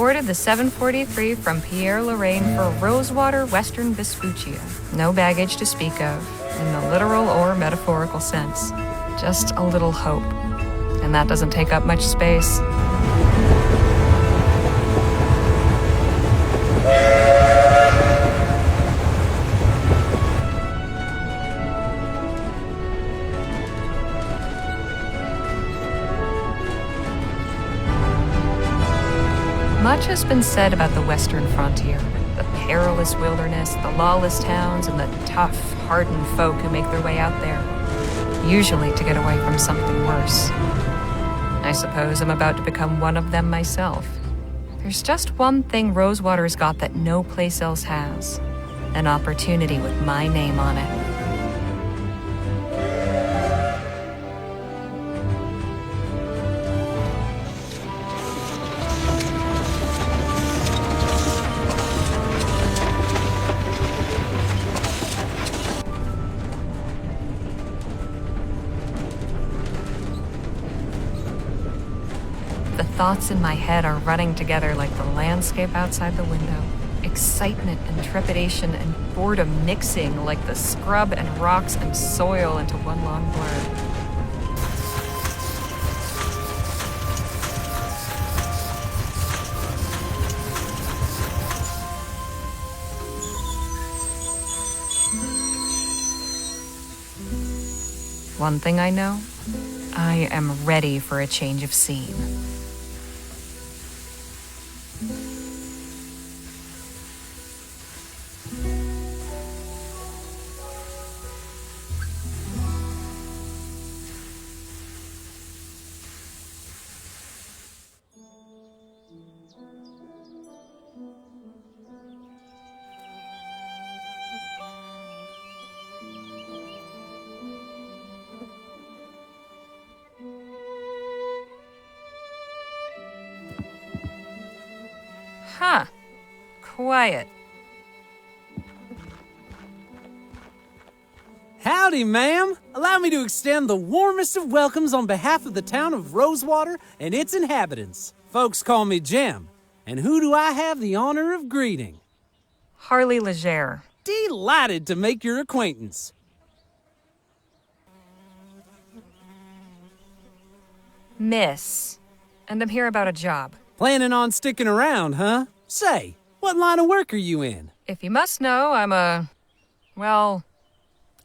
boarded the 743 from Pierre Lorraine for Rosewater, Western Vespuccia. No baggage to speak of, in the literal or metaphorical sense. Just a little hope. And that doesn't take up much space. Much has been said about the western frontier, the perilous wilderness, the lawless towns, and the tough, hardened folk who make their way out there, usually to get away from something worse. I suppose I'm about to become one of them myself. There's just one thing Rosewater's got that no place else has, an opportunity with my name on it. The thoughts in my head are running together like the landscape outside the window. Excitement and trepidation and boredom mixing like the scrub and rocks and soil into one long blur. One thing I know, I am ready for a change of scene. Huh. Quiet. Howdy, ma'am. Allow me to extend the warmest of welcomes on behalf of the town of Rosewater and its inhabitants. Folks call me Jem. And who do I have the honor of greeting? Harley Leger. Delighted to make your acquaintance. Miss. And I'm here about a job. Planning on sticking around, huh? Say, what line of work are you in? If you must know, well,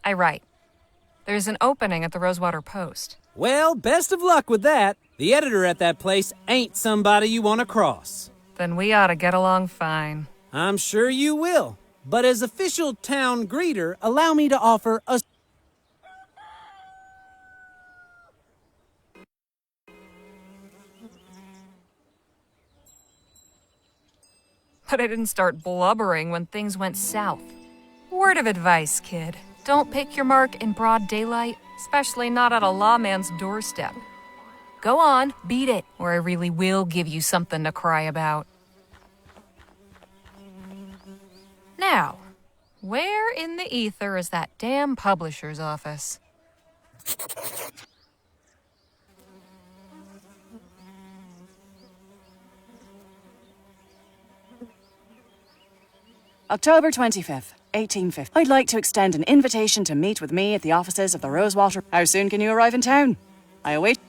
I write. There's an opening at the Rosewater Post. Well, best of luck with that. The editor at that place ain't somebody you want to cross. Then we ought to get along fine. I'm sure you will. But as official town greeter, allow me to offer a... But I didn't start blubbering when things went south. Word of advice, kid. Don't pick your mark in broad daylight, especially not at a lawman's doorstep. Go on, beat it, or I really will give you something to cry about. Now, where in the ether is that damn publisher's office? October 25th, 1850. I'd like to extend an invitation to meet with me at the offices of the Rosewater. How soon can you arrive in town? I await.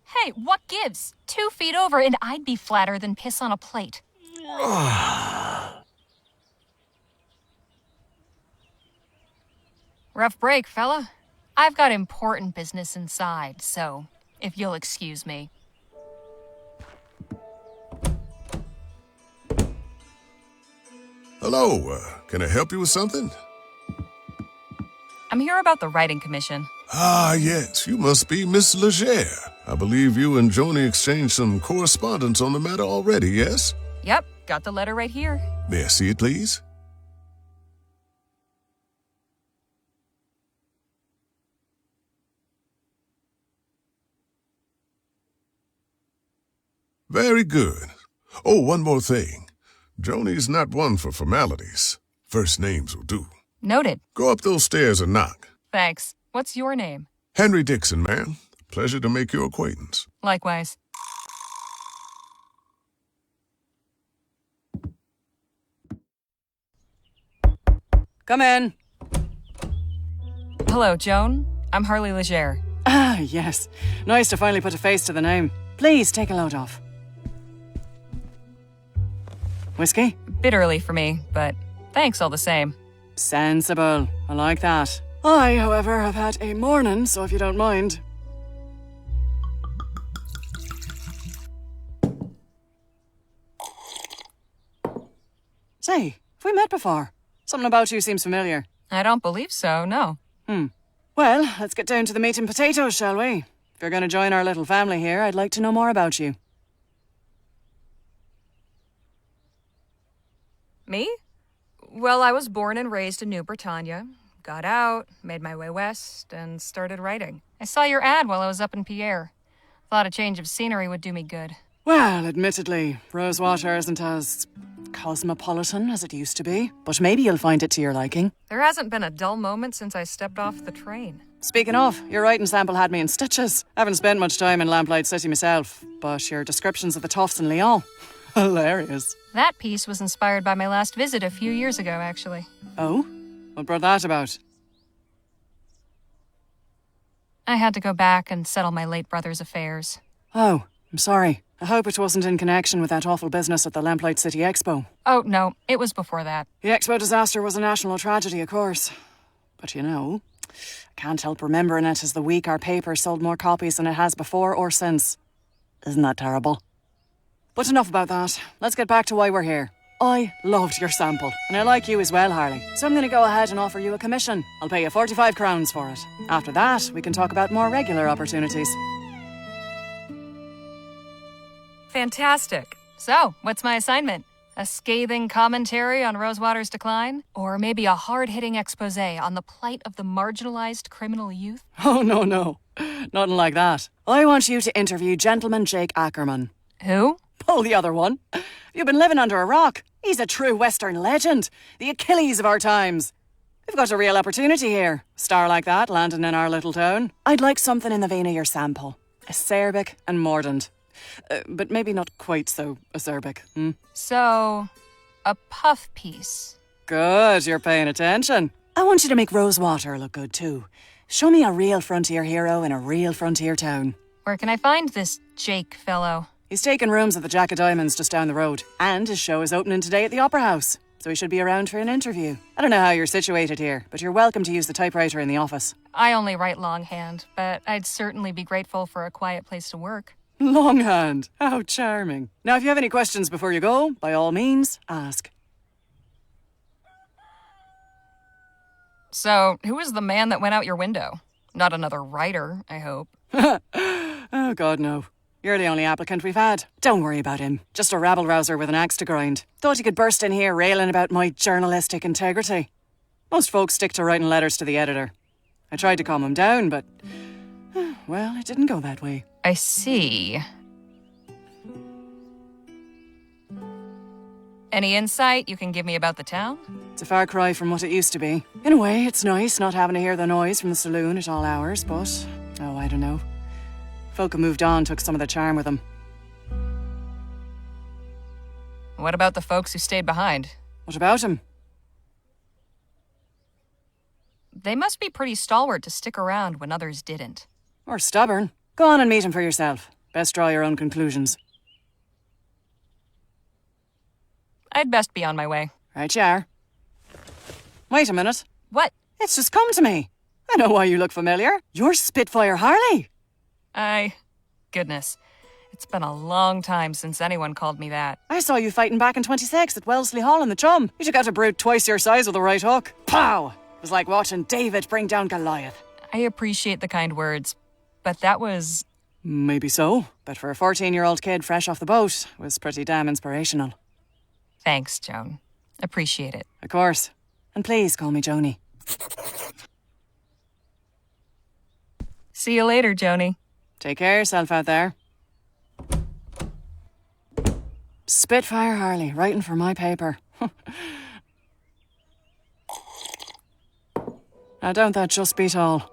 Hey, what gives? 2 feet over and I'd be flatter than piss on a plate. Rough break, fella. I've got important business inside, so if you'll excuse me. Hello, can I help you with something? I'm here about the writing commission. Ah, yes, you must be Miss Leger. I believe you and Joni exchanged some correspondence on the matter already, yes? Yep, got the letter right here. May I see it, please? Very good. Oh, one more thing. Joni's not one for formalities. First names will do. Noted. Go up those stairs and knock. Thanks. What's your name? Henry Dixon, ma'am. Pleasure to make your acquaintance. Likewise. Come in. Hello, Joan. I'm Harley Leger. Ah, yes. Nice to finally put a face to the name. Please, take a load off. Whiskey? Bit early for me, but thanks all the same. Sensible. I like that. I, however, have had a morning, so if you don't mind. Say, have we met before? Something about you seems familiar. I don't believe so, no. Well, let's get down to the meat and potatoes, shall we? If you're going to join our little family here, I'd like to know more about you. Me? Well, I was born and raised in New Bretagne. Got out, made my way west, and started writing. I saw your ad while I was up in Pierre. Thought a change of scenery would do me good. Well, admittedly, Rosewater isn't as cosmopolitan as it used to be, but maybe you'll find it to your liking. There hasn't been a dull moment since I stepped off the train. Speaking of, your writing sample had me in stitches. I haven't spent much time in Lamplight City myself, but your descriptions of the toffs in Lyon, hilarious. That piece was inspired by my last visit a few years ago, actually. Oh? What brought that about? I had to go back and settle my late brother's affairs. Oh, I'm sorry. I hope it wasn't in connection with that awful business at the Lamplight City Expo. Oh, no, it was before that. The Expo disaster was a national tragedy, of course. But you know, I can't help remembering it as the week our paper sold more copies than it has before or since. Isn't that terrible? But enough about that. Let's get back to why we're here. I loved your sample, and I like you as well, Harley. So I'm going to go ahead and offer you a commission. I'll pay you 45 crowns for it. After that, we can talk about more regular opportunities. Fantastic. So, what's my assignment? A scathing commentary on Rosewater's decline? Or maybe a hard-hitting expose on the plight of the marginalized criminal youth? Oh, no. Nothing like that. I want you to interview Gentleman Jake Ackerman. Who? Pull the other one. You've been living under a rock. He's a true Western legend. The Achilles of our times. We've got a real opportunity here. A star like that landing in our little town. I'd like something in the vein of your sample. Acerbic and mordant. But maybe not quite so acerbic. So, a puff piece. Good, you're paying attention. I want you to make Rosewater look good too. Show me a real frontier hero in a real frontier town. Where can I find this Jake fellow? He's taking rooms at the Jack of Diamonds just down the road. And his show is opening today at the Opera House. So he should be around for an interview. I don't know how you're situated here, but you're welcome to use the typewriter in the office. I only write longhand, but I'd certainly be grateful for a quiet place to work. Longhand. How charming. Now, if you have any questions before you go, by all means, ask. So, who was the man that went out your window? Not another writer, I hope. Oh, God, no. You're the only applicant we've had. Don't worry about him. Just a rabble-rouser with an axe to grind. Thought he could burst in here railing about my journalistic integrity. Most folks stick to writing letters to the editor. I tried to calm him down, but... well, it didn't go that way. I see. Any insight you can give me about the town? It's a far cry from what it used to be. In a way, it's nice not having to hear the noise from the saloon at all hours, but... oh, I don't know. Folk who moved on took some of the charm with them. What about the folks who stayed behind? What about him? They must be pretty stalwart to stick around when others didn't. Or stubborn. Go on and meet him for yourself. Best draw your own conclusions. I'd best be on my way. Right you are. Wait a minute. What? It's just come to me. I know why you look familiar. You're Spitfire Harley. Goodness. It's been a long time since anyone called me that. I saw you fighting back in 26 at Wellesley Hall in the Chum. You took out a brute twice your size with a right hook. Pow! It was like watching David bring down Goliath. I appreciate the kind words, but that was... Maybe so, but for a 14-year-old kid fresh off the boat, it was pretty damn inspirational. Thanks, Joan. Appreciate it. Of course. And please call me Joni. See you later, Joni. Take care of yourself out there. Spitfire Harley, writing for my paper. Now don't that just beat all?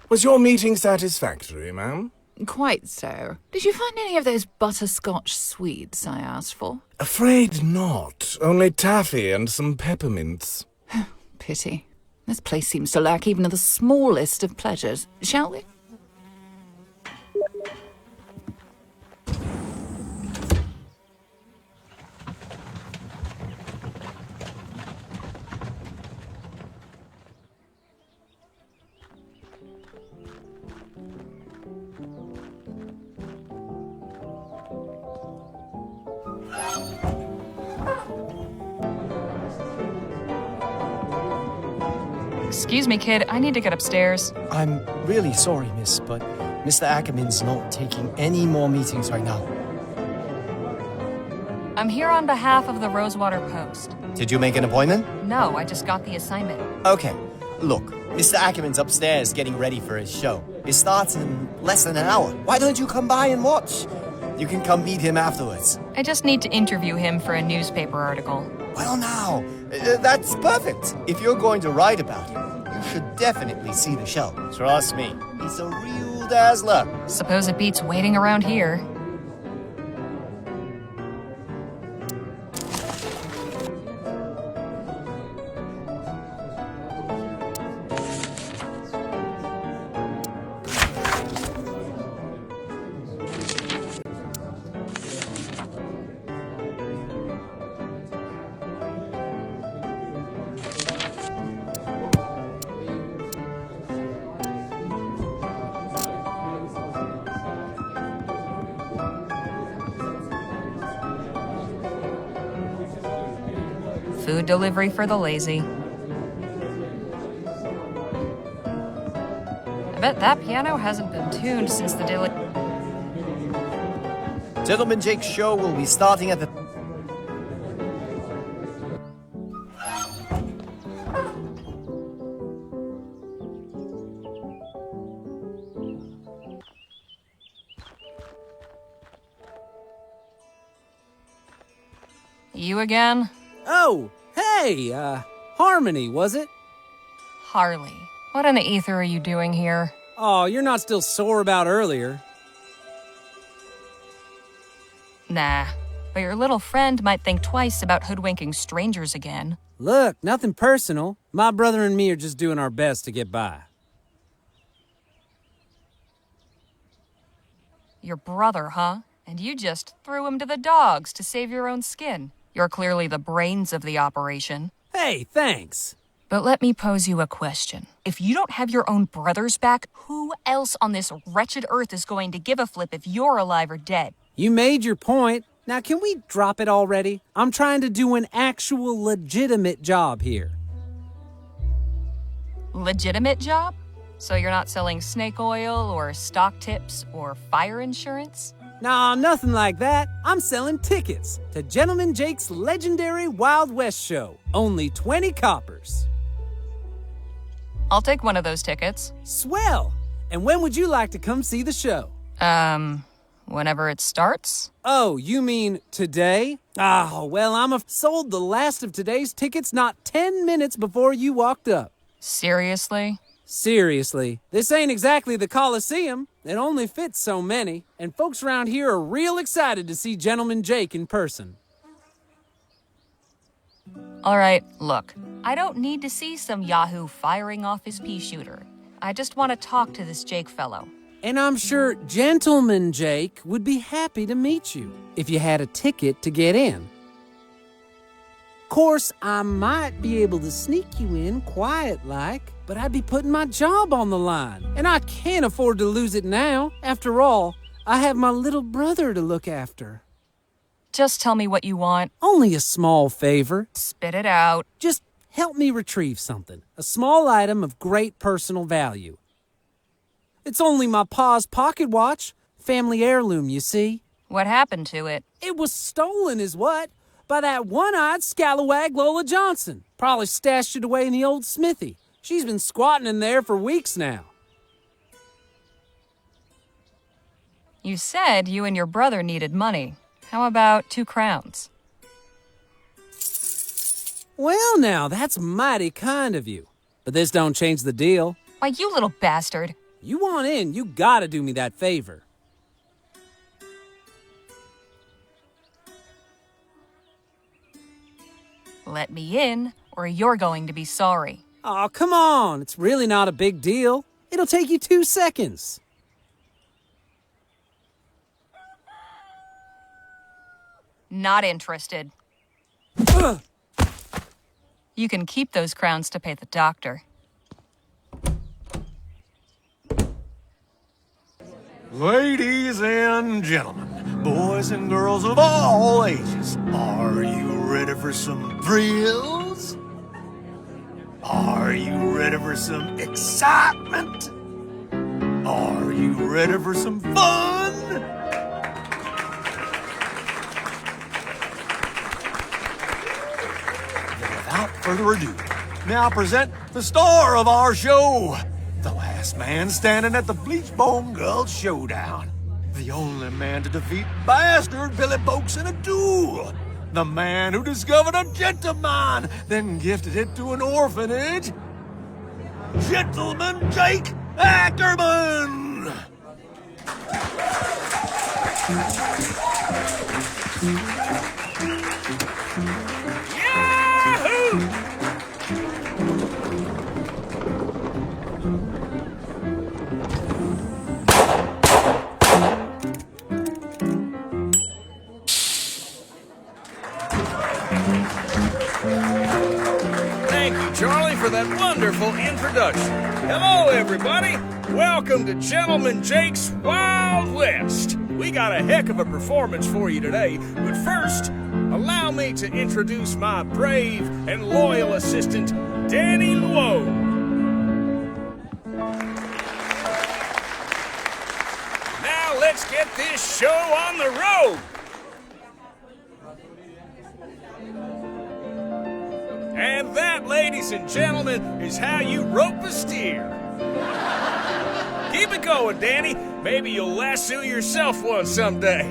Was your meeting satisfactory, ma'am? Quite so. Did you find any of those butterscotch sweets I asked for? Afraid not. Only taffy and some peppermints. Pity. This place seems to lack even the smallest of pleasures. Shall we? Excuse me, kid. I need to get upstairs. I'm really sorry, miss, but Mr. Ackerman's not taking any more meetings right now. I'm here on behalf of the Rosewater Post. Did you make an appointment? No, I just got the assignment. Okay, look, Mr. Ackerman's upstairs getting ready for his show. It starts in less than an hour. Why don't you come by and watch? You can come meet him afterwards. I just need to interview him for a newspaper article. Well, now, that's perfect. If you're going to write about him, you should definitely see the show. Trust me, he's a real dazzler. Suppose it beats waiting around here. Food delivery for the lazy. I bet that piano hasn't been tuned since the daily... Gentleman Jake's show will be starting at the... You again? Oh, hey, Harmony, was it? Harley. What in the ether are you doing here? Oh, you're not still sore about earlier. Nah, but your little friend might think twice about hoodwinking strangers again. Look, nothing personal. My brother and me are just doing our best to get by. Your brother, huh? And you just threw him to the dogs to save your own skin. You're clearly the brains of the operation. Hey, thanks. But let me pose you a question. If you don't have your own brothers back, who else on this wretched earth is going to give a flip if you're alive or dead? You made your point. Now, can we drop it already? I'm trying to do an actual legitimate job here. Legitimate job? So you're not selling snake oil or stock tips or fire insurance? Nah, nothing like that. I'm selling tickets to Gentleman Jake's legendary Wild West show. Only 20 coppers. I'll take one of those tickets. Swell! And when would you like to come see the show? Whenever it starts? Oh, you mean today? Oh, well, I'm sold the last of today's tickets not 10 minutes before you walked up. Seriously? Seriously, this ain't exactly the Coliseum. It only fits so many, and folks around here are real excited to see Gentleman Jake in person. All right, look. I don't need to see some yahoo firing off his pea shooter. I just want to talk to this Jake fellow. And I'm sure Gentleman Jake would be happy to meet you if you had a ticket to get in. Course, I might be able to sneak you in quiet-like, but but I'd be putting my job on the line. And I can't afford to lose it now. After all, I have my little brother to look after. Just tell me what you want. Only a small favor. Spit it out. Just help me retrieve something. A small item of great personal value. It's only my pa's pocket watch. Family heirloom, you see. What happened to it? It was stolen is what? By that one-eyed scalawag Lola Johnson. Probably stashed it away in the old smithy. She's been squatting in there for weeks now. You said you and your brother needed money. How about 2 crowns? Well, now, that's mighty kind of you. But this don't change the deal. Why, you little bastard. You want in, you gotta do me that favor. Let me in, or you're going to be sorry. Aw, come on. It's really not a big deal. It'll take you 2 seconds. Not interested. Ugh. You can keep those crowns to pay the doctor. Ladies and gentlemen, boys and girls of all ages, are you ready for some thrills? Are you ready for some excitement? Are you ready for some fun? Then without further ado, now present the star of our show. The last man standing at the Bleachbone Gulch Showdown. The only man to defeat bastard Billy Boakes in a duel. The man who discovered a gentleman, then gifted it to an orphanage. Gentleman Jake Ackerman! Yahoo! Thank you, Charlie, for that wonderful introduction. Hello, everybody. Welcome to Gentleman Jake's Wild West. We got a heck of a performance for you today, but first, allow me to introduce my brave and loyal assistant, Danny Luo. Now let's get this show on the road. And that, ladies and gentlemen, is how you rope a steer. Keep it going, Danny. Maybe you'll lasso yourself one someday.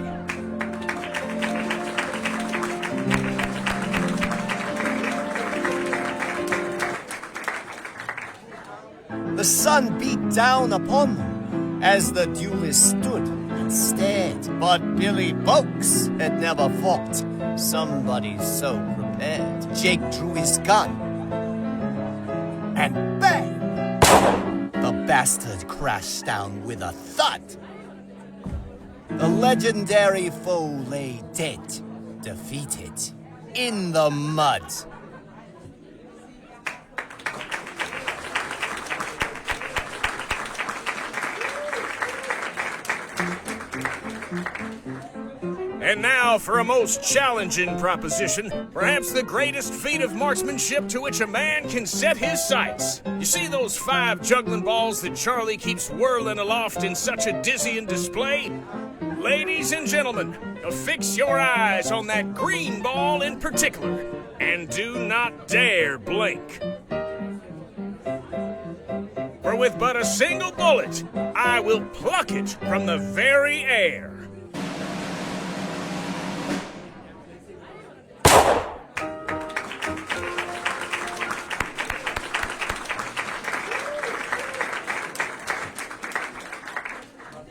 The sun beat down upon them as the duelists stood and stared. But Billy Boakes had never fought somebody so prepared. Jake drew his gun, and bang! The bastard crashed down with a thud. The legendary foe lay dead, defeated, in the mud. And now for a most challenging proposition, perhaps the greatest feat of marksmanship to which a man can set his sights. You see those 5 juggling balls that Charlie keeps whirling aloft in such a dizzying display? Ladies and gentlemen, affix your eyes on that green ball in particular, and do not dare blink. For with but a single bullet, I will pluck it from the very air.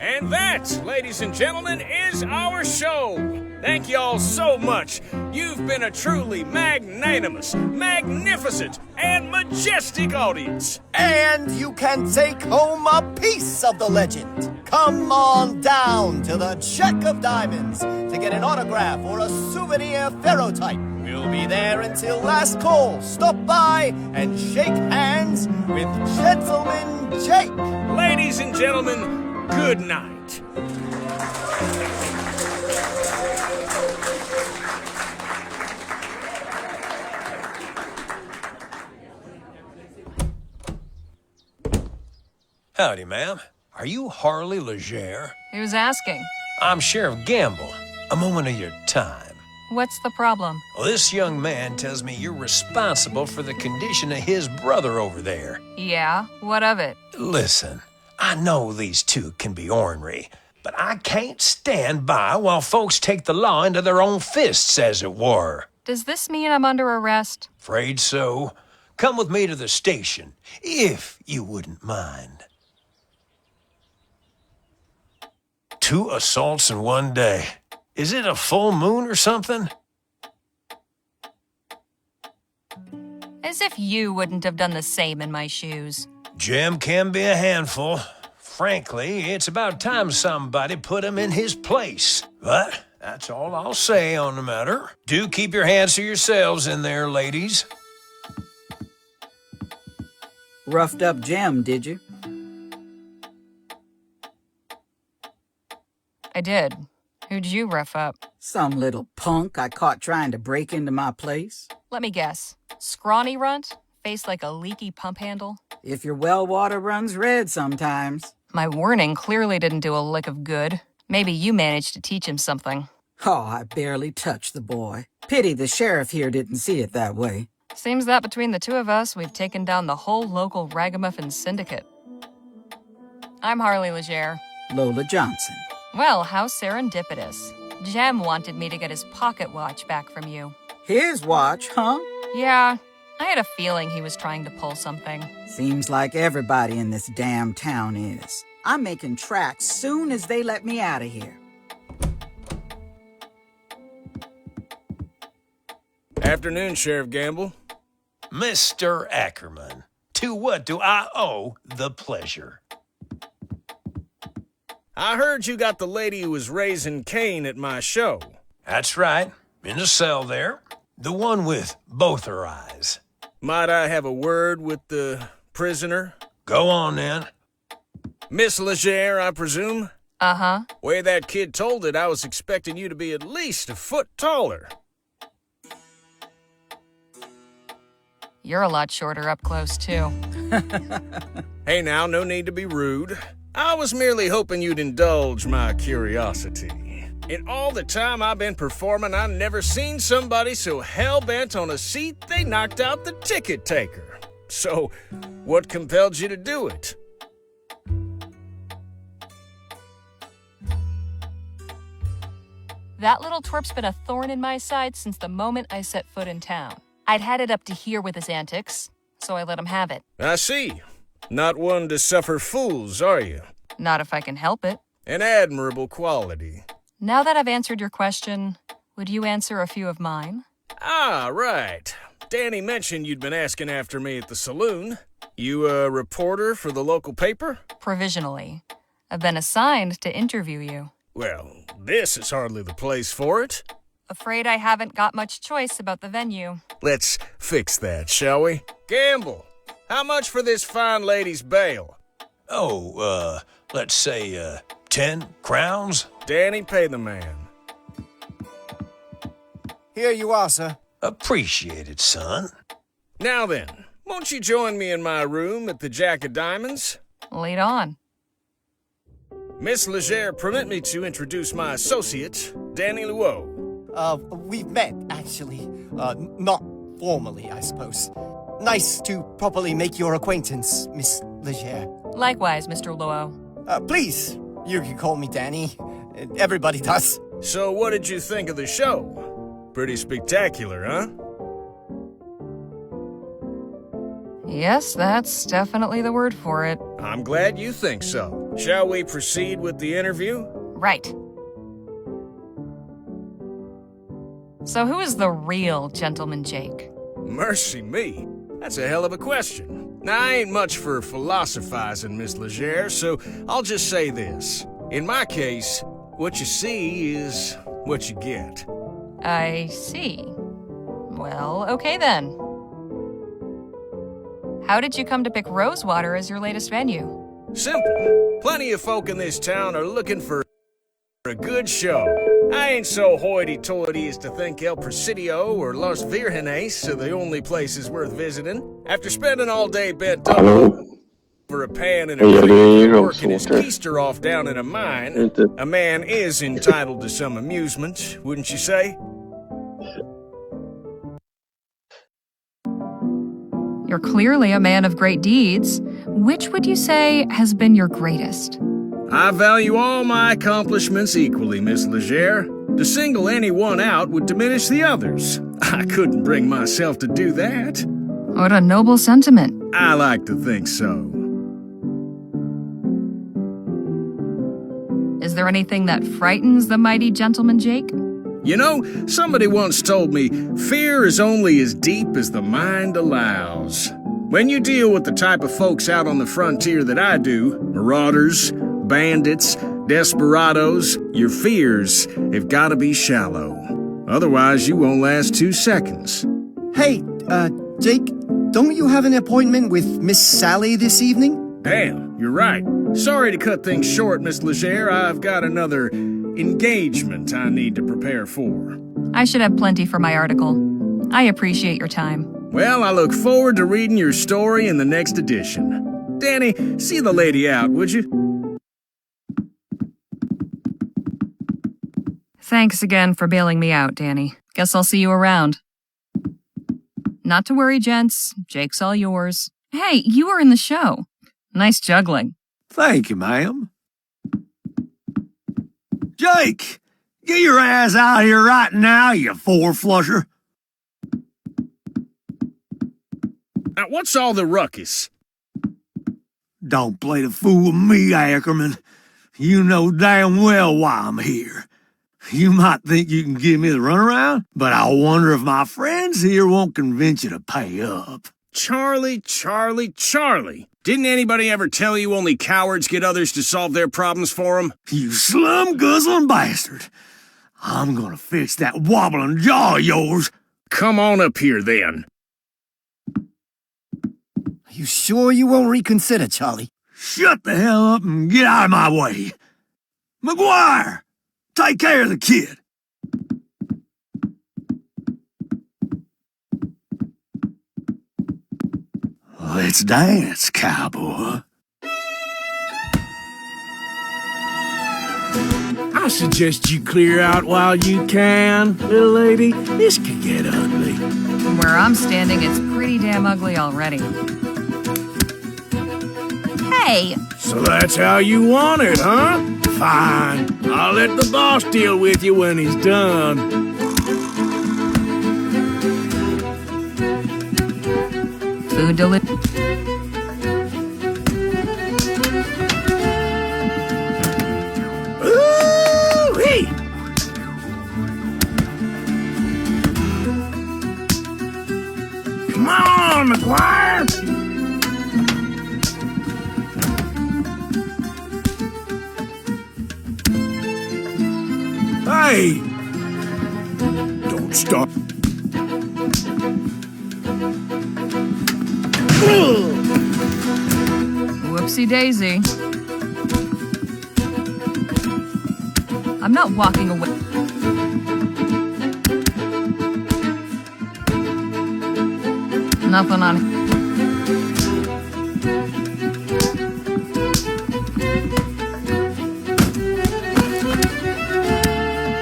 And that, ladies and gentlemen, is our show. Thank you all so much. You've been a truly magnanimous, magnificent, and majestic audience. And you can take home a piece of the legend. Come on down to the Check of Diamonds to get an autograph or a souvenir ferrotype. We'll be there until last call. Stop by and shake hands with Gentleman Jake. Ladies and gentlemen, good night. Howdy, ma'am. Are you Harley Leger? Who's asking? I'm Sheriff Gamble. A moment of your time. What's the problem? Well, this young man tells me you're responsible for the condition of his brother over there. Yeah, what of it? Listen, I know these two can be ornery, but I can't stand by while folks take the law into their own fists, as it were. Does this mean I'm under arrest? Afraid so. Come with me to the station, if you wouldn't mind. 2 assaults in one day. Is it a full moon or something? As if you wouldn't have done the same in my shoes. Jim can be a handful. Frankly, it's about time somebody put him in his place. But that's all I'll say on the matter. Do keep your hands to yourselves in there, ladies. Roughed up Jim, did you? I did. Who'd you rough up? Some little punk I caught trying to break into my place. Let me guess. Scrawny runt? Face like a leaky pump handle? If your well water runs red sometimes. My warning clearly didn't do a lick of good. Maybe you managed to teach him something. Oh, I barely touched the boy. Pity the sheriff here didn't see it that way. Seems that between the two of us, we've taken down the whole local ragamuffin syndicate. I'm Harley Leger. Lola Johnson. Well, how serendipitous. Jem wanted me to get his pocket watch back from you. His watch, huh? Yeah, I had a feeling he was trying to pull something. Seems like everybody in this damn town is. I'm making tracks soon as they let me out of here. Afternoon, Sheriff Gamble. Mr. Ackerman, to what do I owe the pleasure? I heard you got the lady who was raising Cain at my show. That's right. In the cell there. The one with both her eyes. Might I have a word with the prisoner? Go on, then. Miss Leger, I presume? Uh-huh. Way that kid told it, I was expecting you to be at least a foot taller. You're a lot shorter up close, too. Hey now, no need to be rude. I was merely hoping you'd indulge my curiosity. In all the time I've been performing, I've never seen somebody so hell-bent on a seat they knocked out the ticket taker. So, what compelled you to do it? That little twerp's been a thorn in my side since the moment I set foot in town. I'd had it up to here with his antics, so I let him have it. I see. Not one to suffer fools, are you? Not if I can help it. An admirable quality. Now that I've answered your question, would you answer a few of mine? Ah, right. Danny mentioned you'd been asking after me at the saloon. You a reporter for the local paper? Provisionally. I've been assigned to interview you. Well, this is hardly the place for it. Afraid I haven't got much choice about the venue. Let's fix that, shall we? Gamble, how much for this fine lady's bail? Oh, let's say, 10 crowns? Danny, pay the man. Here you are, sir. Appreciate it, son. Now then, won't you join me in my room at the Jack of Diamonds? Lead on. Miss Leger, permit me to introduce my associate, Danny Luo. We've met, actually. Not formally, I suppose. Nice to properly make your acquaintance, Miss Leger. Likewise, Mr. Luo. Please, you can call me Danny. Everybody does. So what did you think of the show? Pretty spectacular, huh? Yes, that's definitely the word for it. I'm glad you think so. Shall we proceed with the interview? Right. So who is the real Gentleman Jake? Mercy me. That's a hell of a question. Now, I ain't much for philosophizing, Miss Leger, so I'll just say this. In my case, what you see is what you get. I see. Well, okay then. How did you come to pick Rosewater as your latest venue? Simple. Plenty of folk in this town are looking for a good show. I ain't so hoity-toity as to think El Presidio or Los Virgenes are the only places worth visiting. After spending all day bent over a pan and a creek and working his keister off down in a mine, a man is entitled to some amusement, wouldn't you say? You're clearly a man of great deeds. Which would you say has been your greatest? I value all my accomplishments equally, Miss Leger. To single any one out would diminish the others. I couldn't bring myself to do that. What a noble sentiment. I like to think so. Is there anything that frightens the mighty gentleman Jake? You know, somebody once told me, fear is only as deep as the mind allows. When you deal with the type of folks out on the frontier that I do, marauders, bandits, desperados, your fears have got to be shallow. Otherwise, you won't last 2 seconds. Hey, Jake, don't you have an appointment with Miss Sally this evening? Damn, you're right. Sorry to cut things short, Miss Leger. I've got another engagement I need to prepare for. I should have plenty for my article. I appreciate your time. Well, I look forward to reading your story in the next edition. Danny, see the lady out, would you? Thanks again for bailing me out, Danny. Guess I'll see you around. Not to worry, gents. Jake's all yours. Hey, you were in the show. Nice juggling. Thank you, ma'am. Jake! Get your ass out here right now, you four-flusher. Now, what's all the ruckus? Don't play the fool with me, Ackerman. You know damn well why I'm here. You might think you can give me the runaround, but I wonder if my friends here won't convince you to pay up. Charlie. Didn't anybody ever tell you only cowards get others to solve their problems for them? You slum-guzzling bastard. I'm gonna fix that wobbling jaw of yours. Come on up here, then. Are you sure you won't reconsider, Charlie? Shut the hell up and get out of my way. McGuire, take care of the kid. Let's dance, cowboy. I suggest you clear out while you can, little lady. This could get ugly. From where I'm standing, it's pretty damn ugly already. Hey! So that's how you want it, huh? Fine. I'll let the boss deal with you when he's done. Food delivery. Ooh-wee! Come on, McGuire! Hey! Don't stop. Whoopsie daisy. I'm not walking away. Nothing on.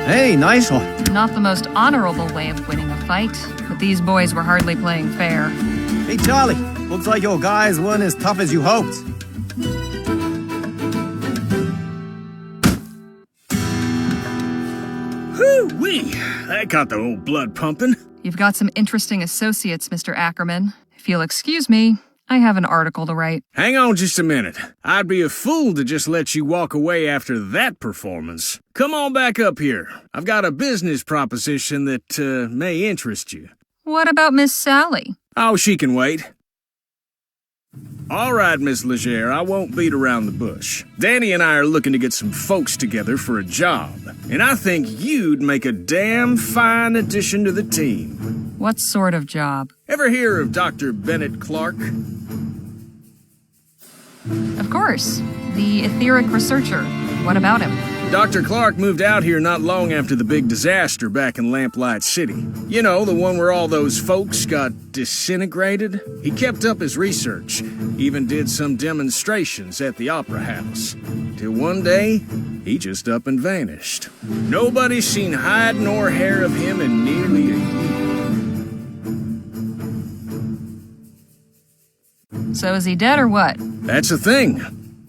Hey, nice one. Not the most honorable way of winning a fight, but these boys were hardly playing fair. Hey, Charlie. Looks like your guys weren't as tough as you hoped. Whoo-wee! That got the old blood pumping. You've got some interesting associates, Mr. Ackerman. If you'll excuse me, I have an article to write. Hang on just a minute. I'd be a fool to just let you walk away after that performance. Come on back up here. I've got a business proposition that may interest you. What about Miss Sally? Oh, she can wait. All right, Miss Leger, I won't beat around the bush. Danny and I are looking to get some folks together for a job, and I think you'd make a damn fine addition to the team. What sort of job? Ever hear of Dr. Bennett Clark? Of course. The etheric researcher. What about him? Dr. Clark moved out here not long after the big disaster back in Lamplight City. You know, the one where all those folks got disintegrated? He kept up his research, even did some demonstrations at the Opera House. Till one day, he just up and vanished. Nobody's seen hide nor hair of him in nearly a year. So is he dead or what? That's the thing.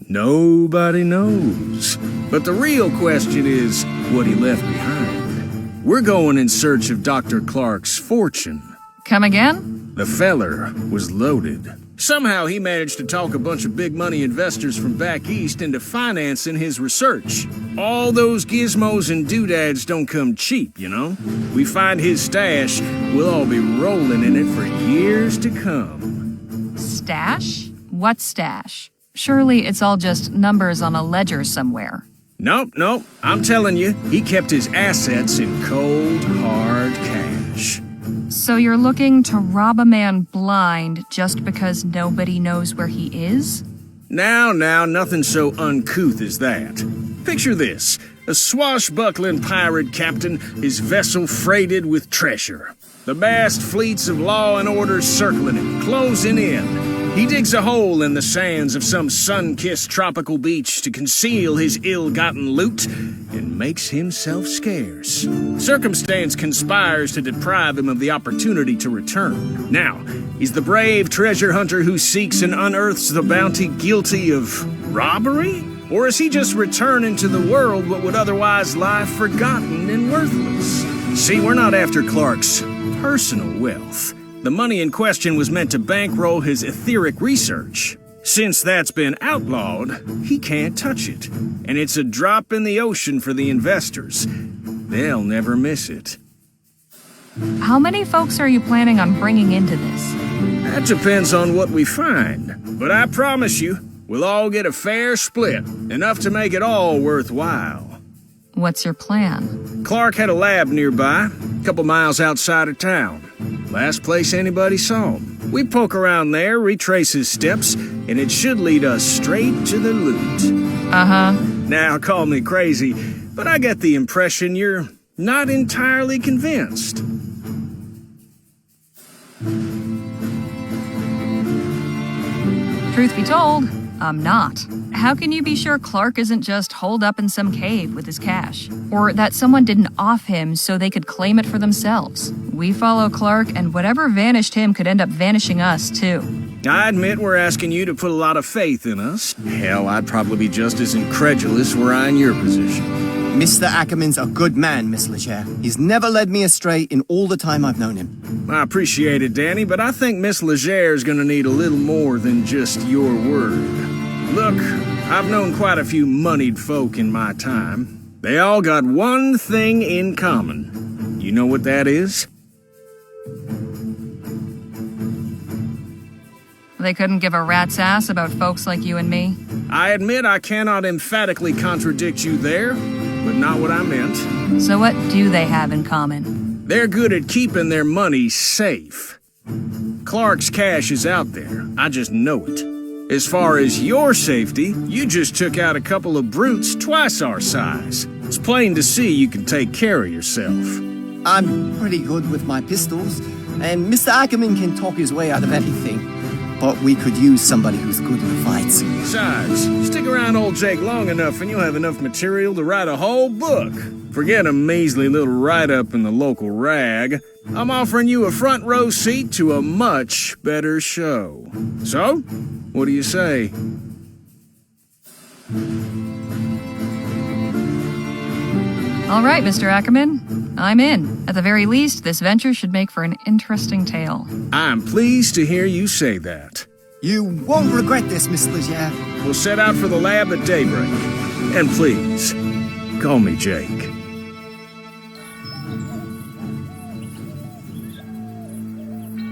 Nobody knows. But the real question is what he left behind. We're going in search of Dr. Clark's fortune. Come again? The feller was loaded. Somehow he managed to talk a bunch of big money investors from back east into financing his research. All those gizmos and doodads don't come cheap, you know? We find his stash, we'll all be rolling in it for years to come. Stash? What stash? Surely it's all just numbers on a ledger somewhere. Nope. I'm telling you, he kept his assets in cold, hard cash. So you're looking to rob a man blind just because nobody knows where he is? Now, nothing so uncouth as that. Picture this. A swashbuckling pirate captain, his vessel freighted with treasure. The vast fleets of law and order circling it, closing in. He digs a hole in the sands of some sun-kissed tropical beach to conceal his ill-gotten loot and makes himself scarce. Circumstance conspires to deprive him of the opportunity to return. Now, he's the brave treasure hunter who seeks and unearths the bounty guilty of robbery? Or is he just returning to the world what would otherwise lie forgotten and worthless? See, we're not after Clark's personal wealth. The money in question was meant to bankroll his etheric research. Since that's been outlawed, he can't touch it. And it's a drop in the ocean for the investors. They'll never miss it. How many folks are you planning on bringing into this? That depends on what we find. But I promise you, we'll all get a fair split. Enough to make it all worthwhile. What's your plan? Clark had a lab nearby, a couple miles outside of town. Last place anybody saw him. We poke around there, retrace his steps, and it should lead us straight to the loot. Uh-huh. Now, call me crazy, but I get the impression you're not entirely convinced. Truth be told, I'm not. How can you be sure Clark isn't just holed up in some cave with his cash? Or that someone didn't off him so they could claim it for themselves? We follow Clark, and whatever vanished him could end up vanishing us, too. I admit we're asking you to put a lot of faith in us. Hell, I'd probably be just as incredulous were I in your position. Mr. Ackerman's a good man, Miss Leger. He's never led me astray in all the time I've known him. I appreciate it, Danny, but I think Miss Leger's gonna need a little more than just your word. Look, I've known quite a few moneyed folk in my time. They all got one thing in common. You know what that is? They couldn't give a rat's ass about folks like you and me? I admit I cannot emphatically contradict you there, but not what I meant. So what do they have in common? They're good at keeping their money safe. Clark's cash is out there. I just know it. As far as your safety, you just took out a couple of brutes twice our size. It's plain to see you can take care of yourself. I'm pretty good with my pistols, and Mr. Ackerman can talk his way out of anything. But we could use somebody who's good in the fights. Besides, stick around old Jake long enough and you'll have enough material to write a whole book. Forget a measly little write-up in the local rag. I'm offering you a front row seat to a much better show. So, what do you say? All right, Mr. Ackerman. I'm in. At the very least, this venture should make for an interesting tale. I'm pleased to hear you say that. You won't regret this, Miss Leger. We'll set out for the lab at daybreak. And please, call me Jake.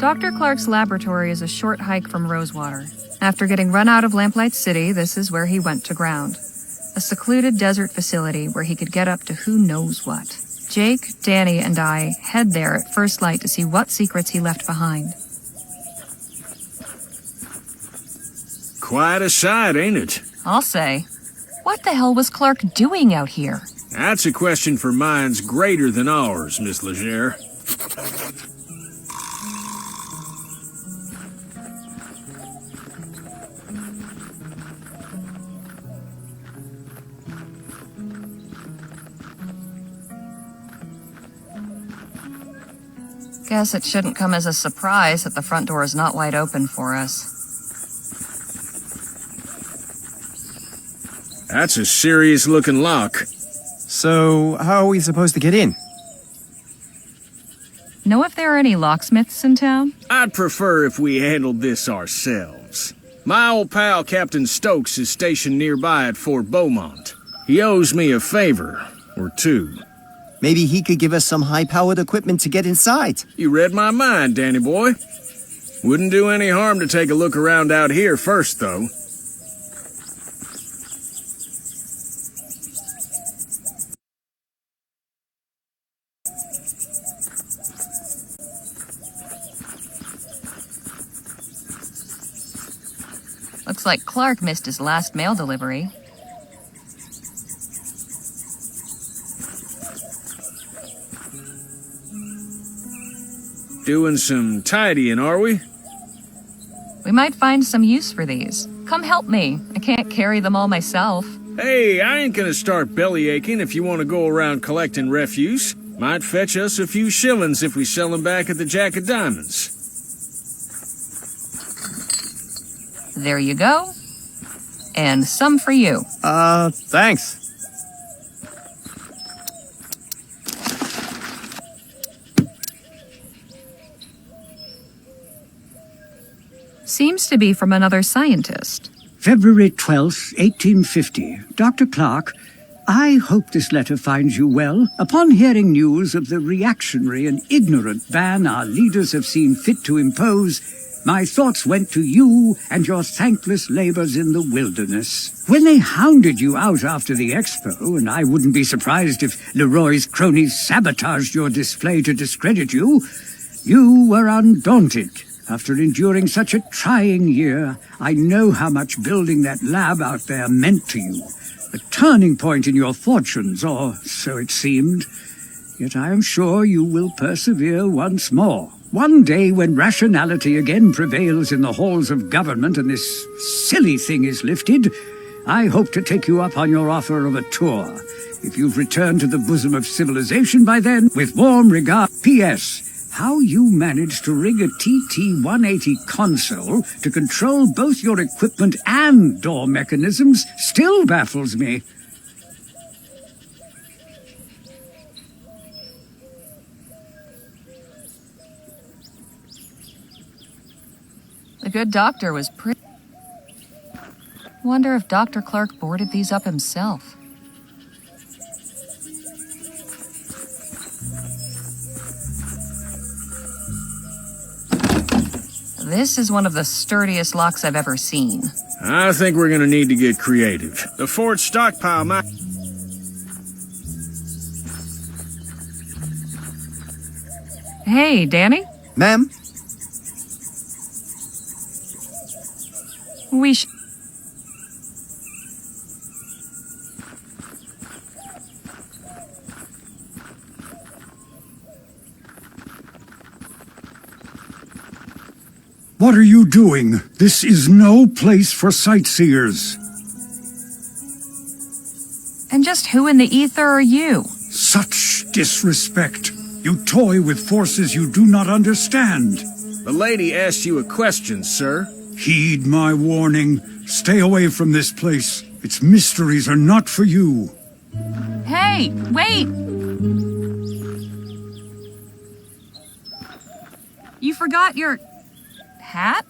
Dr. Clark's laboratory is a short hike from Rosewater. After getting run out of Lamplight City, this is where he went to ground. A secluded desert facility where he could get up to who knows what. Jake, Danny, and I head there at first light to see what secrets he left behind. Quite a sight, ain't it? I'll say. What the hell was Clark doing out here? That's a question for minds greater than ours, Miss Leger. Guess it shouldn't come as a surprise that the front door is not wide open for us. That's a serious-looking lock. So, how are we supposed to get in? Know if there are any locksmiths in town? I'd prefer if we handled this ourselves. My old pal Captain Stokes is stationed nearby at Fort Beaumont. He owes me a favor, or two. Maybe he could give us some high-powered equipment to get inside. You read my mind, Danny boy. Wouldn't do any harm to take a look around out here first, though. Looks like Clark missed his last mail delivery. Doing some tidying, are we? We might find some use for these. Come help me. I can't carry them all myself. Hey, I ain't gonna start bellyaching if you want to go around collecting refuse. Might fetch us a few shillings if we sell them back at the Jack of Diamonds. There you go. And some for you. Thanks. Seems to be from another scientist. February 12th, 1850. Dr. Clark, I hope this letter finds you well. Upon hearing news of the reactionary and ignorant ban our leaders have seen fit to impose, my thoughts went to you and your thankless labors in the wilderness. When they hounded you out after the expo, and I wouldn't be surprised if Leroy's cronies sabotaged your display to discredit you, you were undaunted. After enduring such a trying year, I know how much building that lab out there meant to you. A turning point in your fortunes, or so it seemed. Yet I am sure you will persevere once more. One day when rationality again prevails in the halls of government and this silly thing is lifted, I hope to take you up on your offer of a tour. If you've returned to the bosom of civilization by then, with warm regard. P.S. How you managed to rig a TT-180 console to control both your equipment and door mechanisms still baffles me. The good doctor was pretty... Wonder if Dr. Clark boarded these up himself. This is one of the sturdiest locks I've ever seen. I think we're gonna need to get creative. The fort's stockpile might... Hey, Danny? Ma'am? We should... What are you doing? This is no place for sightseers. And just who in the ether are you? Such disrespect. You toy with forces you do not understand. The lady asked you a question, sir. Heed my warning. Stay away from this place. Its mysteries are not for you. Hey, wait! You forgot your... hat?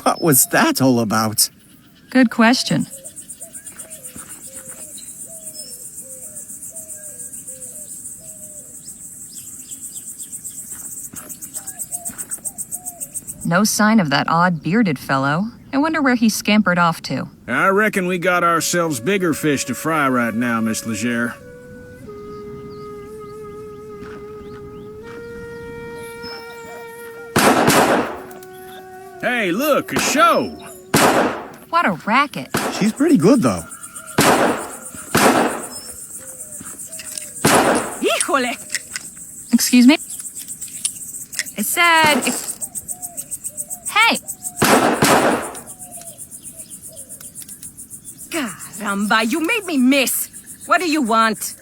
What was that all about? Good question. No sign of that odd bearded fellow. I wonder where he scampered off to. I reckon we got ourselves bigger fish to fry right now, Miss Leger. Hey, look, a show! What a racket. She's pretty good, though. Híjole! Excuse me? I said... Hey! Caramba, you made me miss. What do you want?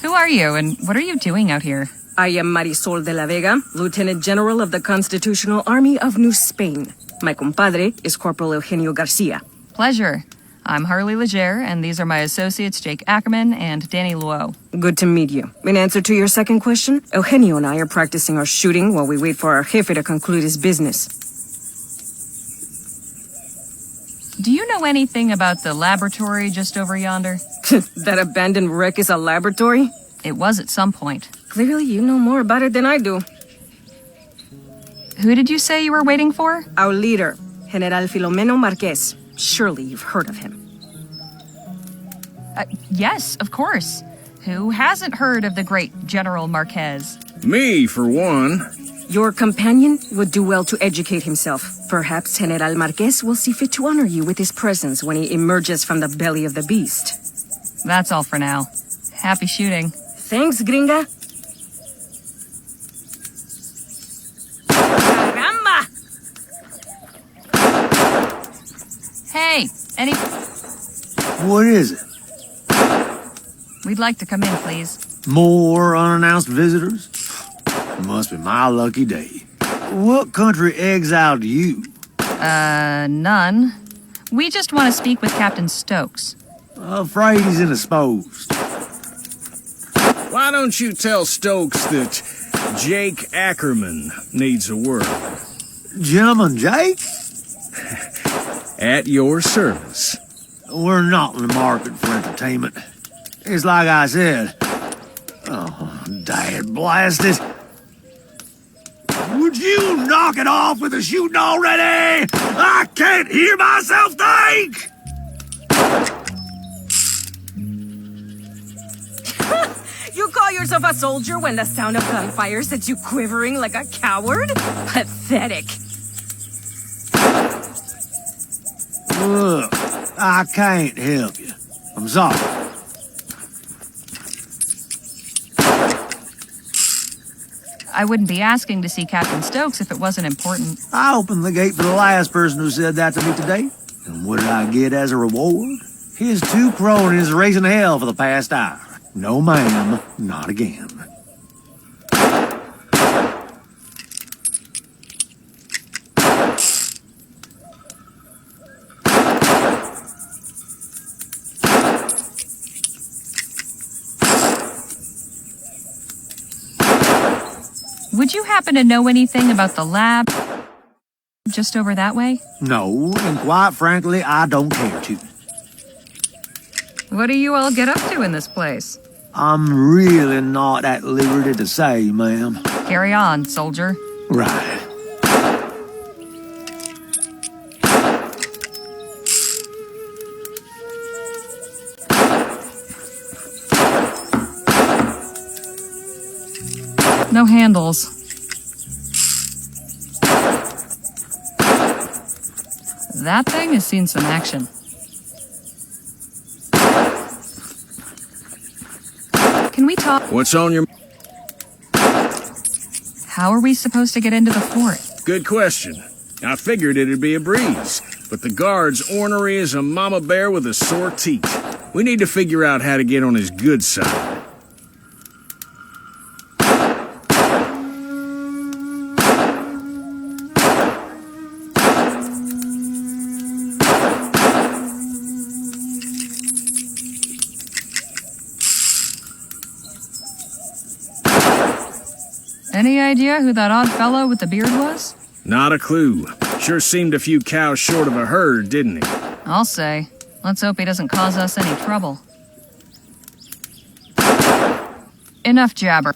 Who are you, and what are you doing out here? I am Marisol de la Vega, Lieutenant General of the Constitutional Army of New Spain. My compadre is Corporal Eugenio Garcia. Pleasure. I'm Harley Leger, and these are my associates Jake Ackerman and Danny Luo. Good to meet you. In answer to your second question, Eugenio and I are practicing our shooting while we wait for our jefe to conclude his business. Do you know anything about the laboratory just over yonder? That abandoned wreck is a laboratory? It was at some point. Clearly you know more about it than I do. Who did you say you were waiting for? Our leader, General Filomeno Marquez. Surely you've heard of him. Yes, of course. Who hasn't heard of the great General Marquez? Me, for one. Your companion would do well to educate himself. Perhaps General Marquez will see fit to honor you with his presence when he emerges from the belly of the beast. That's all for now. Happy shooting. Thanks, gringa. Caramba! Hey, any... What is it? We'd like to come in, please. More unannounced visitors? Must be my lucky day. What country exiled you? None. We just want to speak with Captain Stokes. Afraid he's indisposed. Why don't you tell Stokes that Jake Ackerman needs a word? Gentleman Jake? At your service. We're not in the market for entertainment. It's like I said. Oh, dad blasted. Would you knock it off with the shooting already? I can't hear myself think! You call yourself a soldier when the sound of gunfire sets you quivering like a coward? Pathetic. Look, I can't help you. I'm sorry. I wouldn't be asking to see Captain Stokes if it wasn't important. I opened the gate for the last person who said that to me today. And what did I get as a reward? His 2 cronies raising hell for the past hour. No, ma'am, not again. Would you happen to know anything about the lab just over that way? No, and quite frankly, I don't care to. What do you all get up to in this place? I'm really not at liberty to say, ma'am. Carry on, soldier. Right. No handles. That thing has seen some action. Can we talk? What's on your... How are we supposed to get into the fort? Good question. I figured it'd be a breeze, but the guard's ornery as a mama bear with a sore teat. We need to figure out how to get on his good side. Any idea who that odd fellow with the beard was? Not a clue. Sure seemed a few cows short of a herd, didn't he? I'll say. Let's hope he doesn't cause us any trouble. Enough jabber.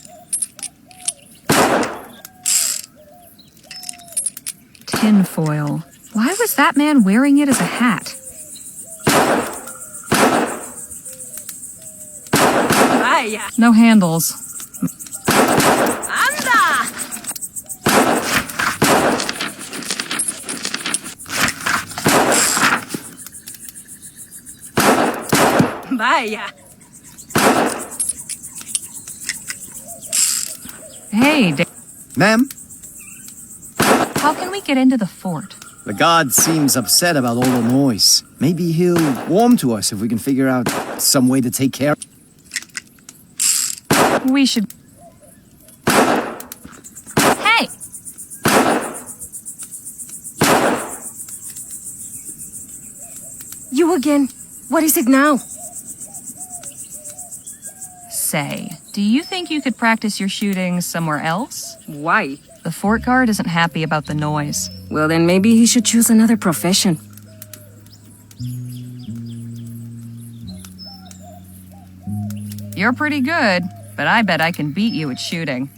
Tinfoil. Why was that man wearing it as a hat? Vaya. No handles. Anda! Vaya. Hey, Ma'am? how can we get into the fort? The guard seems upset about all the noise. Maybe he'll warm to us if we can figure out some way to take care. We should... Hey! You again. What is it now? Say, do you think you could practice your shooting somewhere else? Why? The fort guard isn't happy about the noise. Well, then maybe he should choose another profession. You're pretty good, but I bet I can beat you at shooting.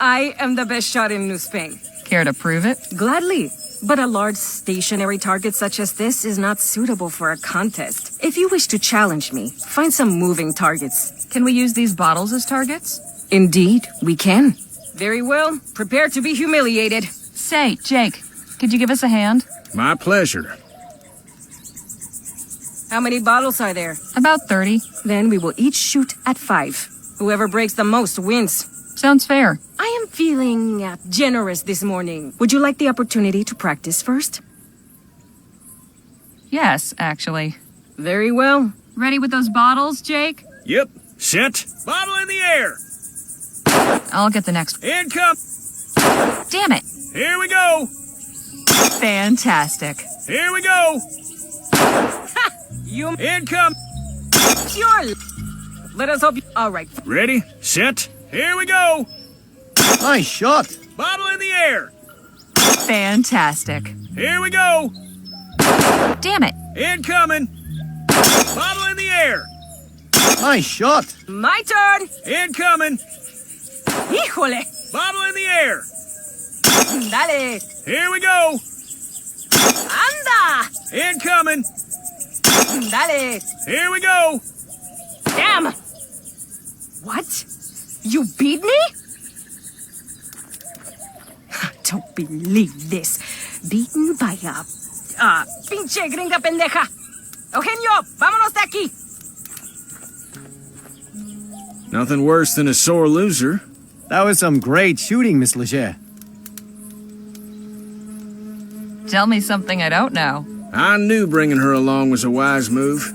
I am the best shot in New Spain. Care to prove it? Gladly. But a large stationary target such as this is not suitable for a contest. If you wish to challenge me, find some moving targets. Can we use these bottles as targets? Indeed, we can. Very well. Prepare to be humiliated. Say, Jake, could you give us a hand? My pleasure. How many bottles are there? About 30. Then we will each shoot at 5. Whoever breaks the most wins. Sounds fair. I am feeling generous this morning. Would you like the opportunity to practice first? Yes, actually. Very well. Ready with those bottles, Jake? Yep. Set. Bottle in the air. I'll get the next one. Income. Damn it. Here we go. Fantastic. Here we go. You Income. Sure. Let us hope you... All right. Ready? Set. Here we go. Nice shot. Bottle in the air. Fantastic. Here we go. Damn it. Incoming. Bottle in the air. Nice shot. My turn. Incoming. Híjole. Bottle in the air. Dale. Here we go. Anda. Incoming. Dale. Here we go. Damn. What? You beat me? I don't believe this. Beaten by a... pinche gringa pendeja. Eugenio, vámonos de aquí. Nothing worse than a sore loser. That was some great shooting, Miss Leger. Tell me something I don't know. I knew bringing her along was a wise move.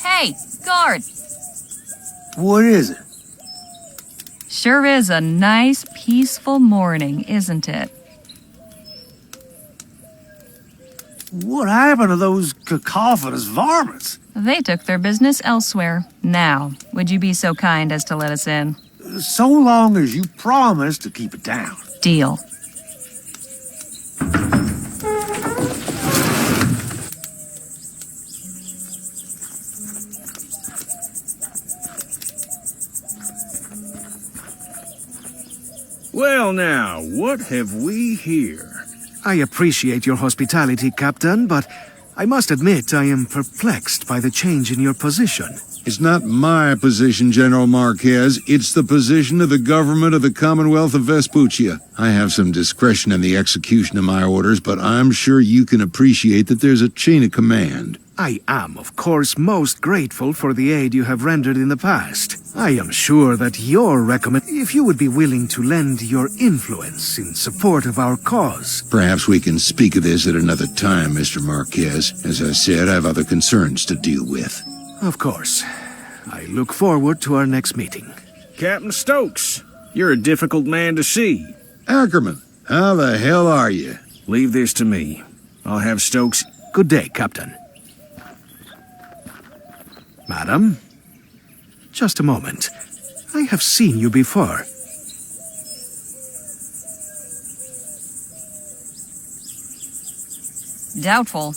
Hey, guard. What is it? Sure is a nice, peaceful morning, isn't it? What happened to those cacophonous varmints? They took their business elsewhere. Now, would you be so kind as to let us in? So long as you promise to keep it down. Deal. Well now, what have we here? I appreciate your hospitality, Captain, but I must admit I am perplexed by the change in your position. It's not my position, General Marquez. It's the position of the government of the Commonwealth of Vespuccia. I have some discretion in the execution of my orders, but I'm sure you can appreciate that there's a chain of command. I am, of course, most grateful for the aid you have rendered in the past. I am sure that if you would be willing to lend your influence in support of our cause. Perhaps we can speak of this at another time, Mr. Marquez. As I said, I have other concerns to deal with. Of course. I look forward to our next meeting. Captain Stokes, you're a difficult man to see. Ackerman, how the hell are you? Leave this to me. I'll have Stokes... Good day, Captain. Madam? Just a moment. I have seen you before. Doubtful.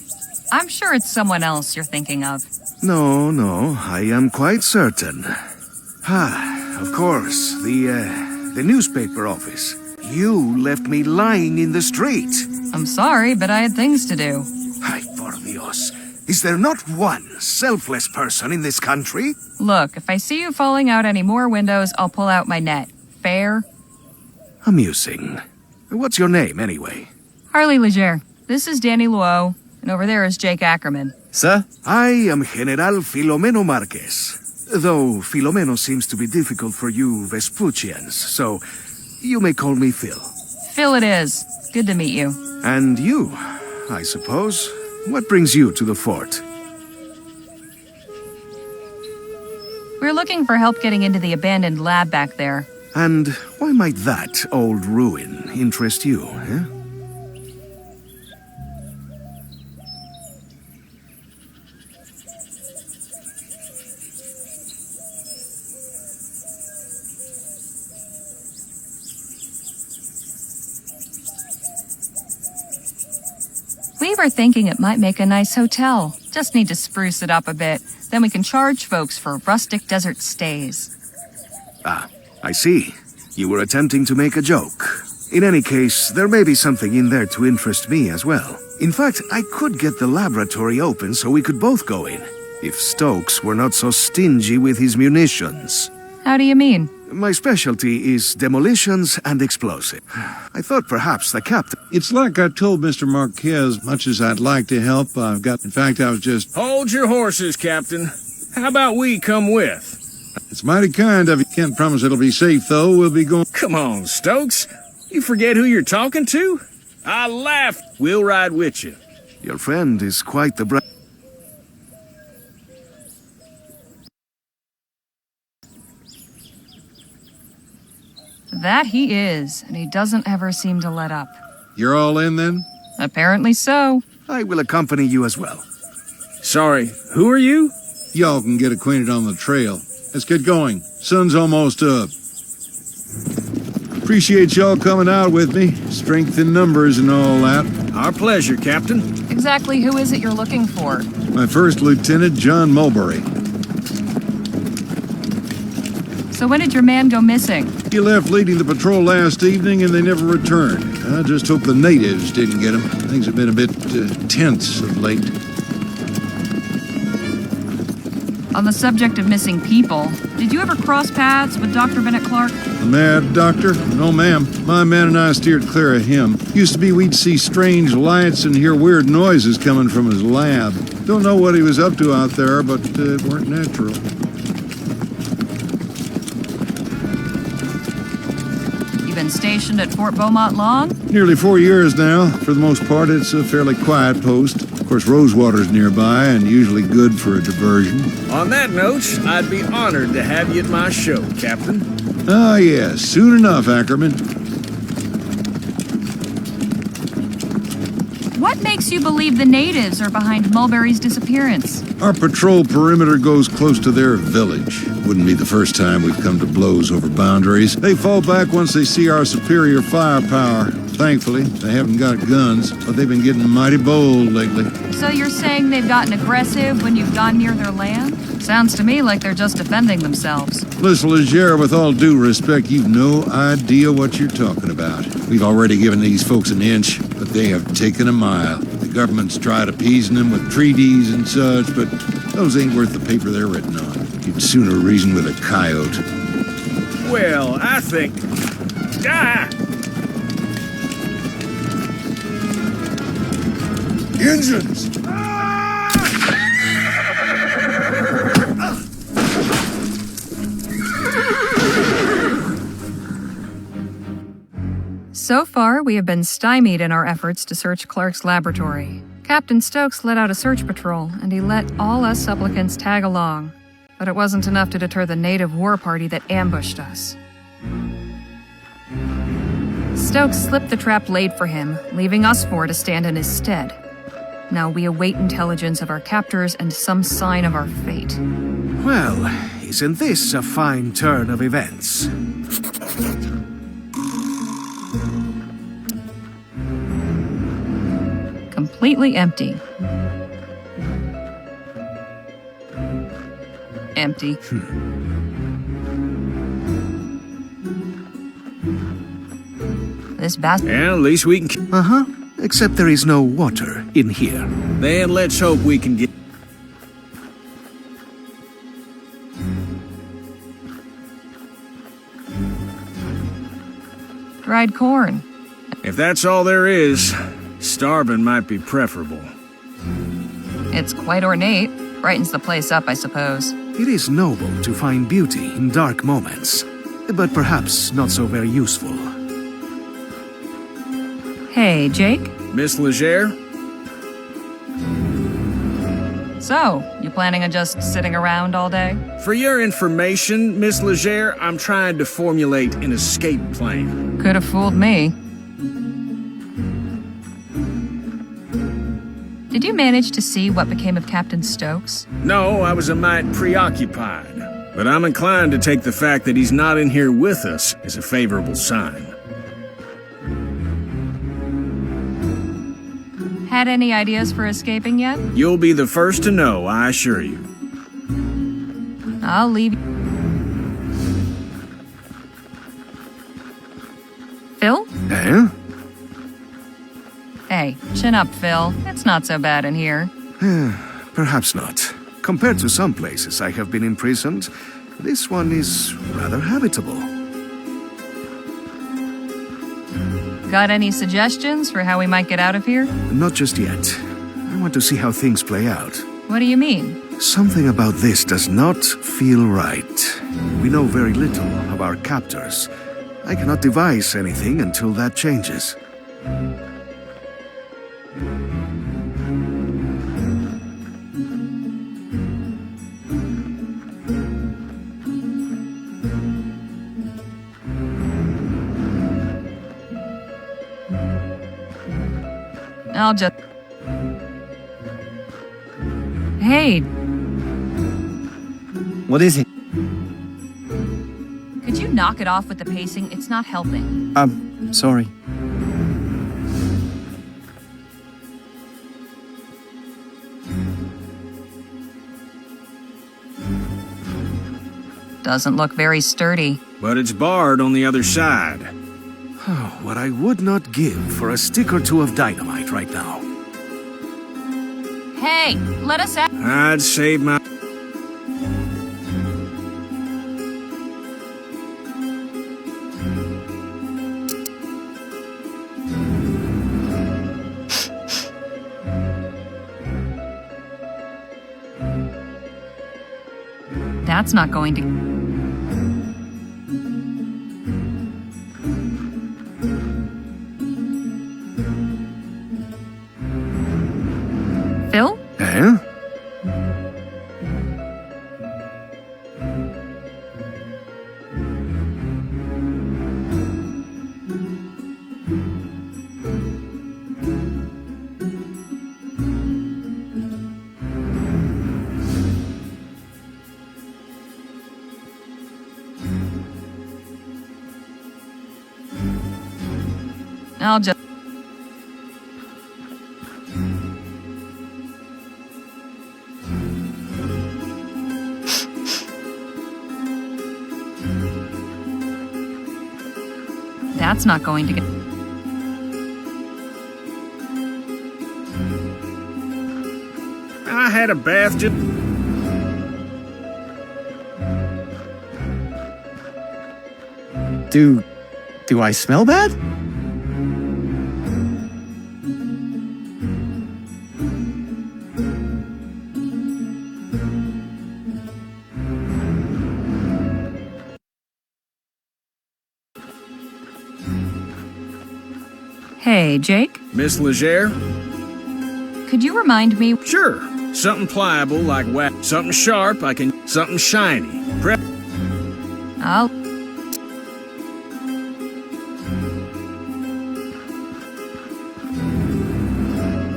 I'm sure it's someone else you're thinking of. No, I am quite certain. Of course, the newspaper office. You left me lying in the street. I'm sorry, but I had things to do. Ay, por Dios. Is there not one selfless person in this country? Look, if I see you falling out any more windows, I'll pull out my net. Fair? Amusing. What's your name, anyway? Harley Leger. This is Danny Luo, and over there is Jake Ackerman. Sir? I am General Filomeno Marquez. Though Filomeno seems to be difficult for you Vespuccians, so you may call me Phil. Phil it is. Good to meet you. And you, I suppose. What brings you to the fort? We're looking for help getting into the abandoned lab back there. And why might that old ruin interest you, eh? We were thinking it might make a nice hotel. Just need to spruce it up a bit. Then we can charge folks for rustic desert stays. Ah, I see. You were attempting to make a joke. In any case, there may be something in there to interest me as well. In fact, I could get the laboratory open so we could both go in, if Stokes were not so stingy with his munitions. How do you mean? My specialty is demolitions and explosive. I thought perhaps the captain... It's like I told Mr. Marquez, much as I'd like to help, in fact, I was just... Hold your horses, Captain. How about we come with? It's mighty kind of you. Can't promise it'll be safe, though. We'll be going... Come on, Stokes. You forget who you're talking to? I laughed. We'll ride with you. Your friend is quite the That he is, and he doesn't ever seem to let up. You're all in, then? Apparently so. I will accompany you as well. Sorry, who are you? Y'all can get acquainted on the trail. Let's get going. Sun's almost up. Appreciate y'all coming out with me. Strength in numbers and all that. Our pleasure, Captain. Exactly who is it you're looking for? My first lieutenant, John Mulberry. So when did your man go missing? He left leading the patrol last evening and they never returned. I just hope the natives didn't get him. Things have been a bit tense of late. On the subject of missing people, did you ever cross paths with Dr. Bennett Clark? The mad doctor? No, ma'am. My man and I steered clear of him. Used to be we'd see strange lights and hear weird noises coming from his lab. Don't know what he was up to out there, but it weren't natural. Been stationed at Fort Beaumont long? Nearly 4 years now. For the most part, it's a fairly quiet post. Of course, Rosewater's nearby and usually good for a diversion. On that note, I'd be honored to have you at my show, Captain. Ah, yes. Soon enough, Ackerman. What makes you believe the natives are behind Mulberry's disappearance? Our patrol perimeter goes close to their village. Wouldn't be the first time we've come to blows over boundaries. They fall back once they see our superior firepower. Thankfully, they haven't got guns, but they've been getting mighty bold lately. So you're saying they've gotten aggressive when you've gone near their land? Sounds to me like they're just defending themselves. Listen, Leger, with all due respect, you've no idea what you're talking about. We've already given these folks an inch, but they have taken a mile. The government's tried appeasing them with treaties and such, but those ain't worth the paper they're written on. You'd sooner reason with a coyote. Well, I think... Ah! Engines! So far, we have been stymied in our efforts to search Clark's laboratory. Captain Stokes let out a search patrol, and he let all us supplicants tag along. But it wasn't enough to deter the native war party that ambushed us. Stokes slipped the trap laid for him, leaving us four to stand in his stead. Now we await intelligence of our captors and some sign of our fate. Well, isn't this a fine turn of events? Completely empty. Empty. This bastard. Yeah, at least we can... Uh-huh. Except there is no water in here. Then let's hope we can get... Dried corn. If that's all there is, starving might be preferable. It's quite ornate. Brightens the place up, I suppose. It is noble to find beauty in dark moments, but perhaps not so very useful. Hey, Jake? Miss Leger? So, you planning on just sitting around all day? For your information, Miss Leger, I'm trying to formulate an escape plan. Could have fooled me. Did you manage to see what became of Captain Stokes? No, I was a mite preoccupied. But I'm inclined to take the fact that he's not in here with us as a favorable sign. Had any ideas for escaping yet? You'll be the first to know, I assure you. I'll leave. Phil? Eh? Hey, chin up, Phil. It's not so bad in here. Perhaps not. Compared to some places I have been imprisoned, this one is rather habitable. Got any suggestions for how we might get out of here? Not just yet. I want to see how things play out. What do you mean? Something about this does not feel right. We know very little of our captors. I cannot devise anything until that changes. I'll just... Hey, What is it? could you knock it off with the pacing? It's not helping. Sorry. Doesn't look very sturdy. But it's barred on the other side. Oh, what I would not give for a stick or two of dynamite right now. Hey, let us out. I'd save my... That's not going to... Phil? Eh? I'll just... That's not going to get... I had a bath just... Do I smell bad? Hey, Jake? Miss Leger? Could you remind me... Sure. Something pliable like wax. Something sharp I can... Something shiny. I'll...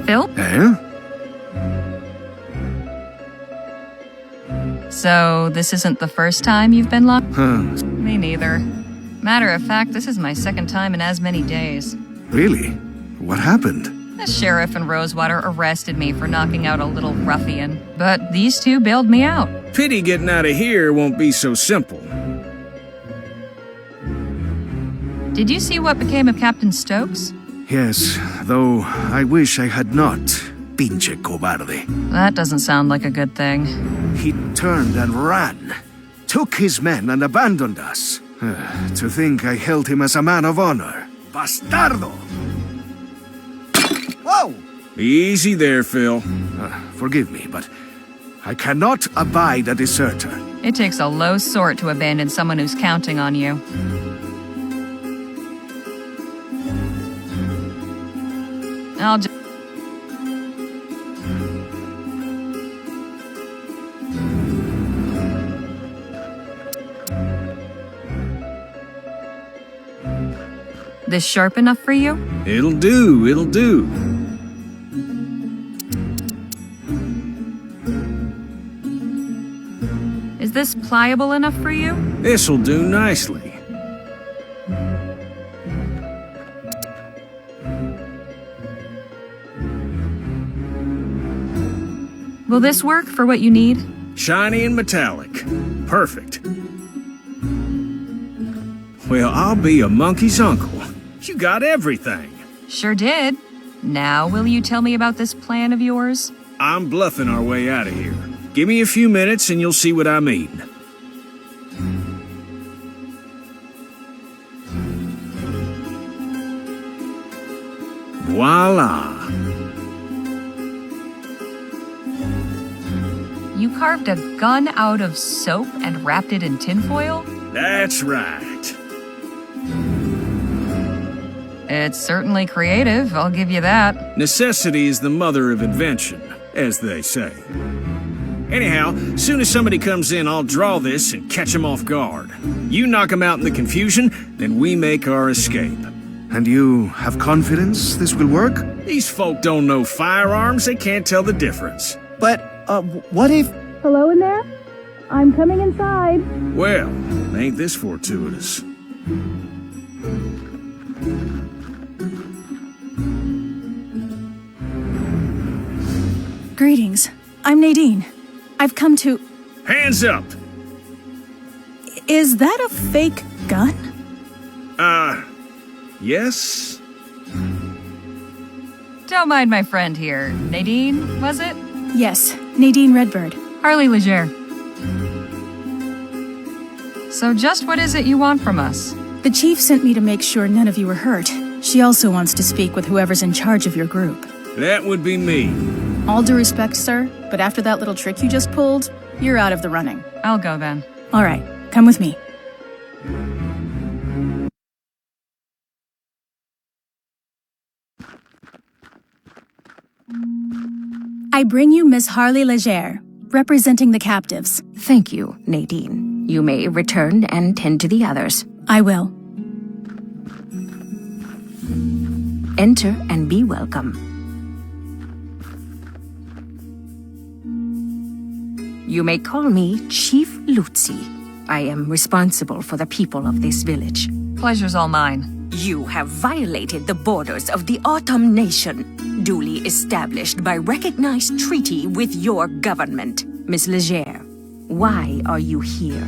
Phil? Eh? So, this isn't the first time you've been locked? Huh. Me neither. Matter of fact, this is my second time in as many days. Really? What happened? The sheriff in Rosewater arrested me for knocking out a little ruffian, but these two bailed me out. Pity getting out of here won't be so simple. Did you see what became of Captain Stokes? Yes, though I wish I had not. Pinche cobarde. That doesn't sound like a good thing. He turned and ran. Took his men and abandoned us. To think I held him as a man of honor. Bastardo! Whoa! Easy there, Phil. Forgive me, but I cannot abide a deserter. It takes a low sort to abandon someone who's counting on you. I'll just... This sharp enough for you? It'll do, it'll do. Is this pliable enough for you? This'll do nicely. Will this work for what you need? Shiny and metallic. Perfect. Well, I'll be a monkey's uncle. You got everything. Sure did. Now, will you tell me about this plan of yours? I'm bluffing our way out of here. Give me a few minutes and you'll see what I mean. Voila! You carved a gun out of soap and wrapped it in tinfoil? That's right. It's certainly creative, I'll give you that. Necessity is the mother of invention, as they say. Anyhow, soon as somebody comes in, I'll draw this and catch them off guard. You knock them out in the confusion, then we make our escape. And you have confidence this will work? These folk don't know firearms, they can't tell the difference. But, what if... Hello in there? I'm coming inside. Well, ain't this fortuitous? Greetings. I'm Nadine. I've come to... Hands up! Is that a fake gun? Yes? Don't mind my friend here. Nadine, was it? Yes, Nadine Redbird. Harley Leger. So just what is it you want from us? The chief sent me to make sure none of you were hurt. She also wants to speak with whoever's in charge of your group. That would be me. All due respect, sir, but after that little trick you just pulled, you're out of the running. I'll go then. All right, come with me. I bring you Miss Harley Leger, representing the captives. Thank you, Nadine. You may return and tend to the others. I will. Enter and be welcome. You may call me Chief Lutzi. I am responsible for the people of this village. Pleasure's all mine. You have violated the borders of the Autumn Nation, duly established by recognized treaty with your government. Miss Leger, why are you here?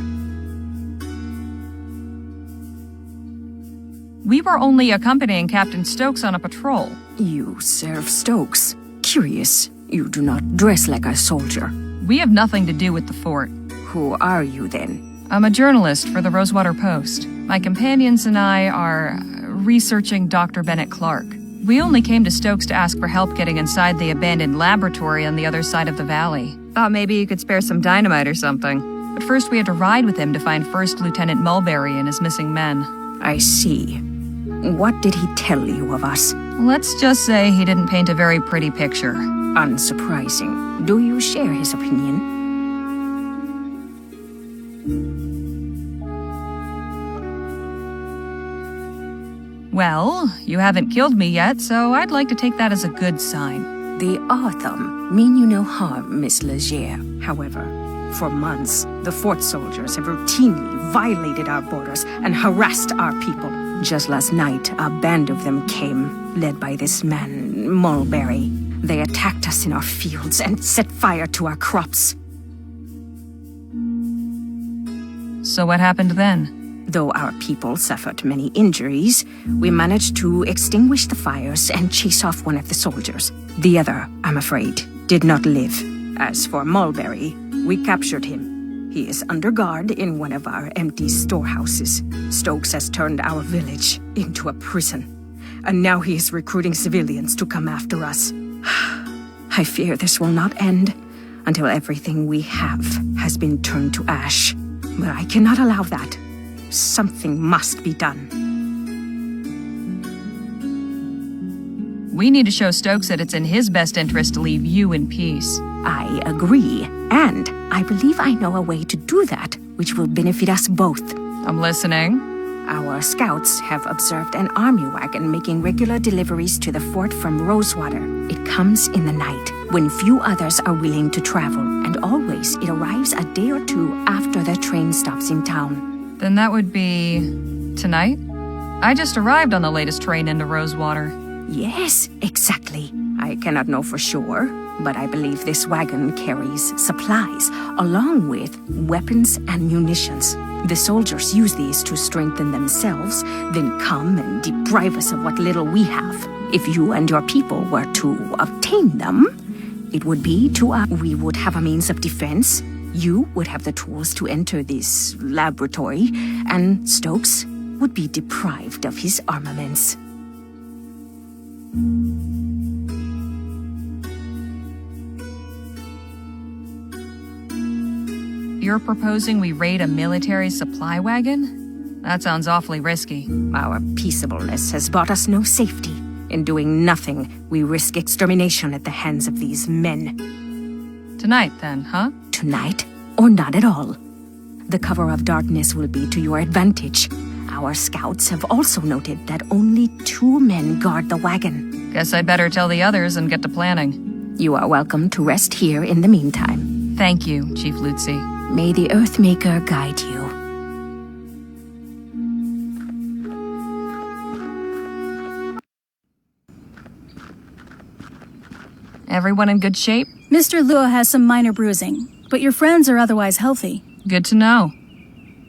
We were only accompanying Captain Stokes on a patrol. You serve Stokes. Curious, you do not dress like a soldier. We have nothing to do with the fort. Who are you then? I'm a journalist for the Rosewater Post. My companions and I are researching Dr. Bennett Clark. We only came to Stokes to ask for help getting inside the abandoned laboratory on the other side of the valley. Thought maybe you could spare some dynamite or something. But first we had to ride with him to find First Lieutenant Mulberry and his missing men. I see. What did he tell you of us? Let's just say he didn't paint a very pretty picture. Unsurprising. Do you share his opinion? Well, you haven't killed me yet, so I'd like to take that as a good sign. The Autumn mean you no harm, Miss Leger. However, for months, the fort soldiers have routinely violated our borders and harassed our people. Just last night, a band of them came, led by this man, Mulberry. They attacked us in our fields and set fire to our crops. So what happened then? Though our people suffered many injuries, we managed to extinguish the fires and chase off one of the soldiers. The other, I'm afraid, did not live. As for Mulberry, we captured him. He is under guard in one of our empty storehouses. Stokes has turned our village into a prison. and now he is recruiting civilians to come after us. I fear this will not end until everything we have has been turned to ash. But I cannot allow that. Something must be done. We need to show Stokes that it's in his best interest to leave you in peace. I agree, and I believe I know a way to do that, which will benefit us both. I'm listening. Our scouts have observed an army wagon making regular deliveries to the fort from Rosewater. It comes in the night, when few others are willing to travel, and always it arrives a day or two after the train stops in town. Then that would be... tonight? I just arrived on the latest train into Rosewater. Yes, exactly. I cannot know for sure, but I believe this wagon carries supplies, along with weapons and munitions. The soldiers use these to strengthen themselves, then come and deprive us of what little we have. If you and your people were to obtain them, it would be we would have a means of defense, you would have the tools to enter this laboratory, and Stokes would be deprived of his armaments. You're proposing we raid a military supply wagon? That sounds awfully risky. Our peaceableness has brought us no safety. In doing nothing, we risk extermination at the hands of these men. Tonight, then, huh? Tonight, or not at all. The cover of darkness will be to your advantage. Our scouts have also noted that only 2 men guard the wagon. Guess I'd better tell the others and get to planning. You are welcome to rest here in the meantime. Thank you, Chief Lutzi. May the Earthmaker guide you. Everyone in good shape? Mr. Lua has some minor bruising, but your friends are otherwise healthy. Good to know.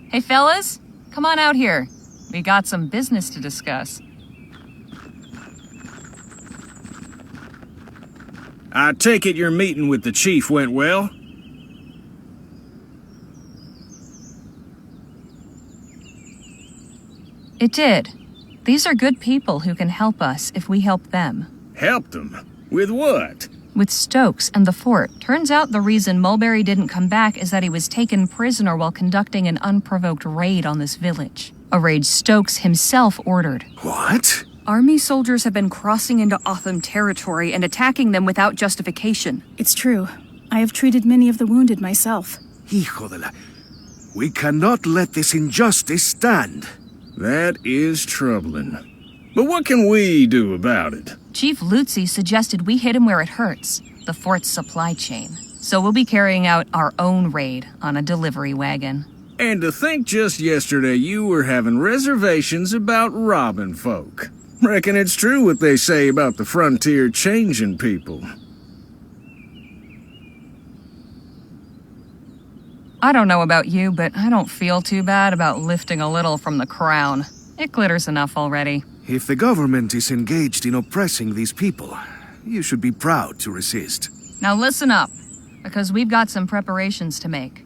Hey, fellas, come on out here. We got some business to discuss. I take it your meeting with the chief went well? It did. These are good people who can help us if we help them. Help them? With what? With Stokes and the fort. Turns out the reason Mulberry didn't come back is that he was taken prisoner while conducting an unprovoked raid on this village. A raid Stokes himself ordered. What? Army soldiers have been crossing into Otham territory and attacking them without justification. It's true. I have treated many of the wounded myself. Hijo de la... We cannot let this injustice stand. That is troubling. But what can we do about it? Chief Lutzi suggested we hit him where it hurts, the fort's supply chain. So we'll be carrying out our own raid on a delivery wagon. And to think just yesterday you were having reservations about robbing folk. Reckon it's true what they say about the frontier changing people. I don't know about you, but I don't feel too bad about lifting a little from the crown. It glitters enough already. If the government is engaged in oppressing these people, you should be proud to resist. Now listen up, because we've got some preparations to make.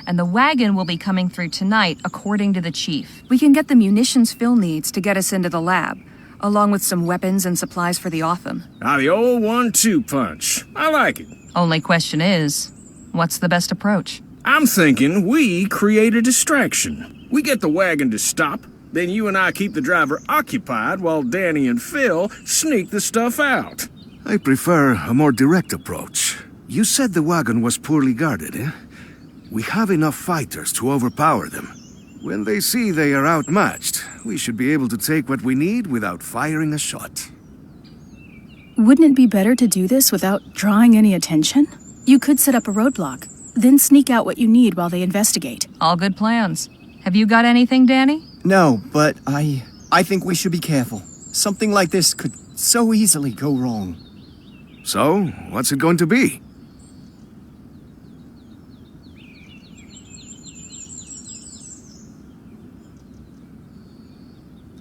And the wagon will be coming through tonight, according to the chief. We can get the munitions Phil needs to get us into the lab, along with some weapons and supplies for the Otham. Ah, the old 1-2 punch. I like it. Only question is, what's the best approach? I'm thinking we create a distraction. We get the wagon to stop, then you and I keep the driver occupied while Danny and Phil sneak the stuff out. I prefer a more direct approach. You said the wagon was poorly guarded, eh? We have enough fighters to overpower them. When they see they are outmatched, we should be able to take what we need without firing a shot. Wouldn't it be better to do this without drawing any attention? You could set up a roadblock, then sneak out what you need while they investigate. All good plans. Have you got anything, Danny? No, but I think we should be careful. Something like this could so easily go wrong. So, what's it going to be?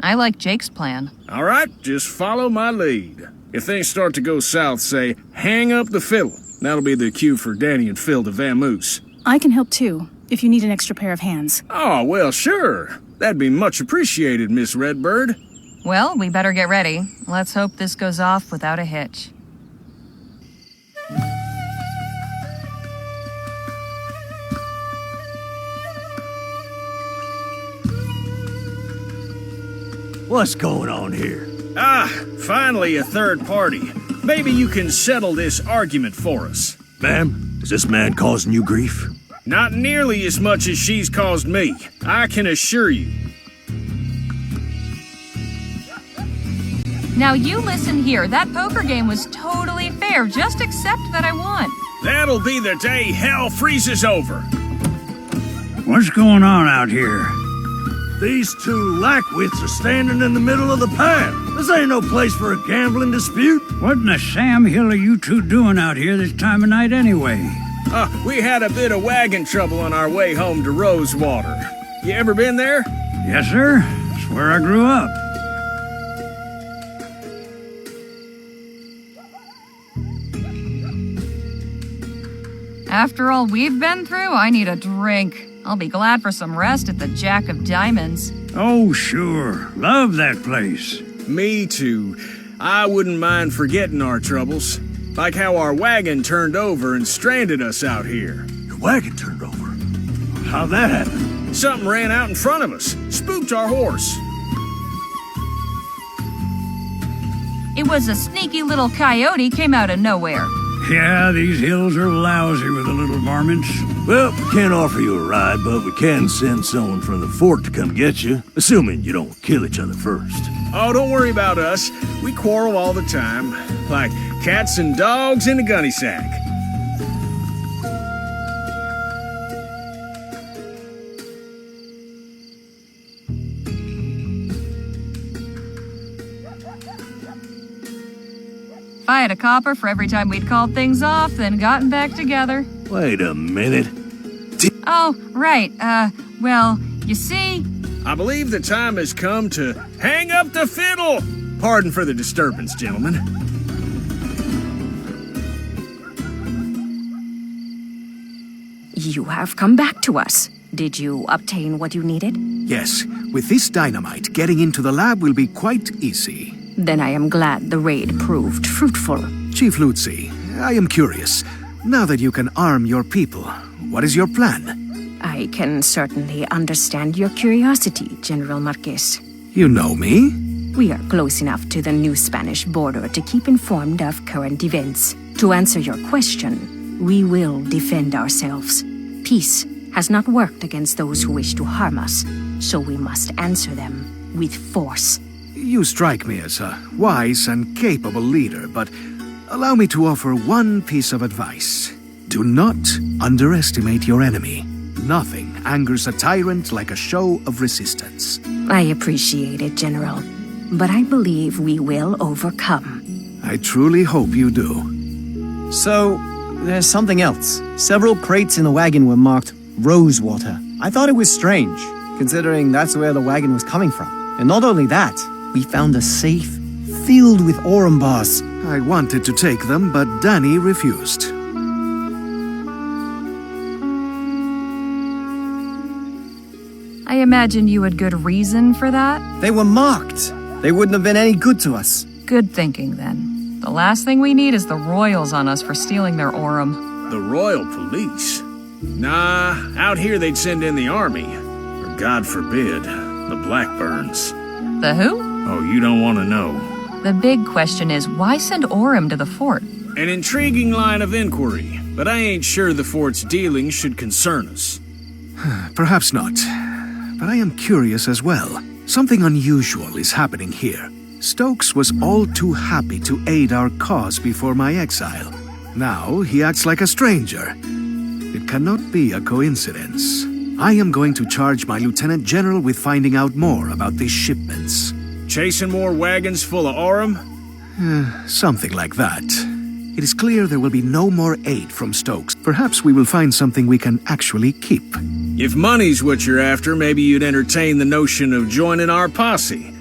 I like Jake's plan. All right, just follow my lead. If things start to go south, say, hang up the fiddle. That'll be the cue for Danny and Phil to vamoose. I can help too, if you need an extra pair of hands. Oh, well, sure. That'd be much appreciated, Miss Redbird. Well, we better get ready. Let's hope this goes off without a hitch. What's going on here? Ah, finally a third party. Maybe you can settle this argument for us. Ma'am, is this man causing you grief? Not nearly as much as she's caused me, I can assure you. Now you listen here. That poker game was totally fair. Just accept that I won. That'll be the day hell freezes over. What's going on out here? These two lackwits are standing in the middle of the path. This ain't no place for a gambling dispute. What in the Sam Hill are you two doing out here this time of night anyway? We had a bit of wagon trouble on our way home to Rosewater. You ever been there? Yes, sir. That's where I grew up. After all we've been through, I need a drink. I'll be glad for some rest at the Jack of Diamonds. Oh, sure. Love that place. Me too. I wouldn't mind forgetting our troubles. Like how our wagon turned over and stranded us out here. Your wagon turned over? How'd that happen? Something ran out in front of us. Spooked our horse. It was a sneaky little coyote came out of nowhere. Yeah, these hills are lousy with the little varmints. Well, we can't offer you a ride, but we can send someone from the fort to come get you, assuming you don't kill each other first. Oh, don't worry about us. We quarrel all the time, like cats and dogs in a gunny sack. If I had a copper for every time we'd called things off, then gotten back together. Wait a minute. Oh, right. Well, you see... I believe the time has come to hang up the fiddle! Pardon for the disturbance, gentlemen. You have come back to us. Did you obtain what you needed? Yes, with this dynamite, getting into the lab will be quite easy. Then I am glad the raid proved fruitful. Chief Lutzi, I am curious. Now that you can arm your people, what is your plan? I can certainly understand your curiosity, General Marquez. You know me? We are close enough to the new Spanish border to keep informed of current events. To answer your question, we will defend ourselves. Peace has not worked against those who wish to harm us, so we must answer them with force. You strike me as a wise and capable leader, but allow me to offer one piece of advice. Do not underestimate your enemy. Nothing angers a tyrant like a show of resistance. I appreciate it, General, but I believe we will overcome. I truly hope you do. So, there's something else. Several crates in the wagon were marked Rosewater. I thought it was strange, considering that's where the wagon was coming from. And not only that, we found a safe filled with aurum bars. I wanted to take them, but Danny refused. I imagine you had good reason for that? They were marked. They wouldn't have been any good to us. Good thinking, then. The last thing we need is the royals on us for stealing their aurum. The royal police? Nah, out here they'd send in the army. Or God forbid, the Blackburns. The who? Oh, you don't want to know. The big question is, why send aurum to the fort? An intriguing line of inquiry, but I ain't sure the fort's dealings should concern us. Perhaps not. But I am curious as well. Something unusual is happening here. Stokes was all too happy to aid our cause before my exile. Now he acts like a stranger. It cannot be a coincidence. I am going to charge my Lieutenant General with finding out more about these shipments. Chasing more wagons full of aurum? Something like that. It is clear there will be no more aid from Stokes. Perhaps we will find something we can actually keep. If money's what you're after, maybe you'd entertain the notion of joining our posse.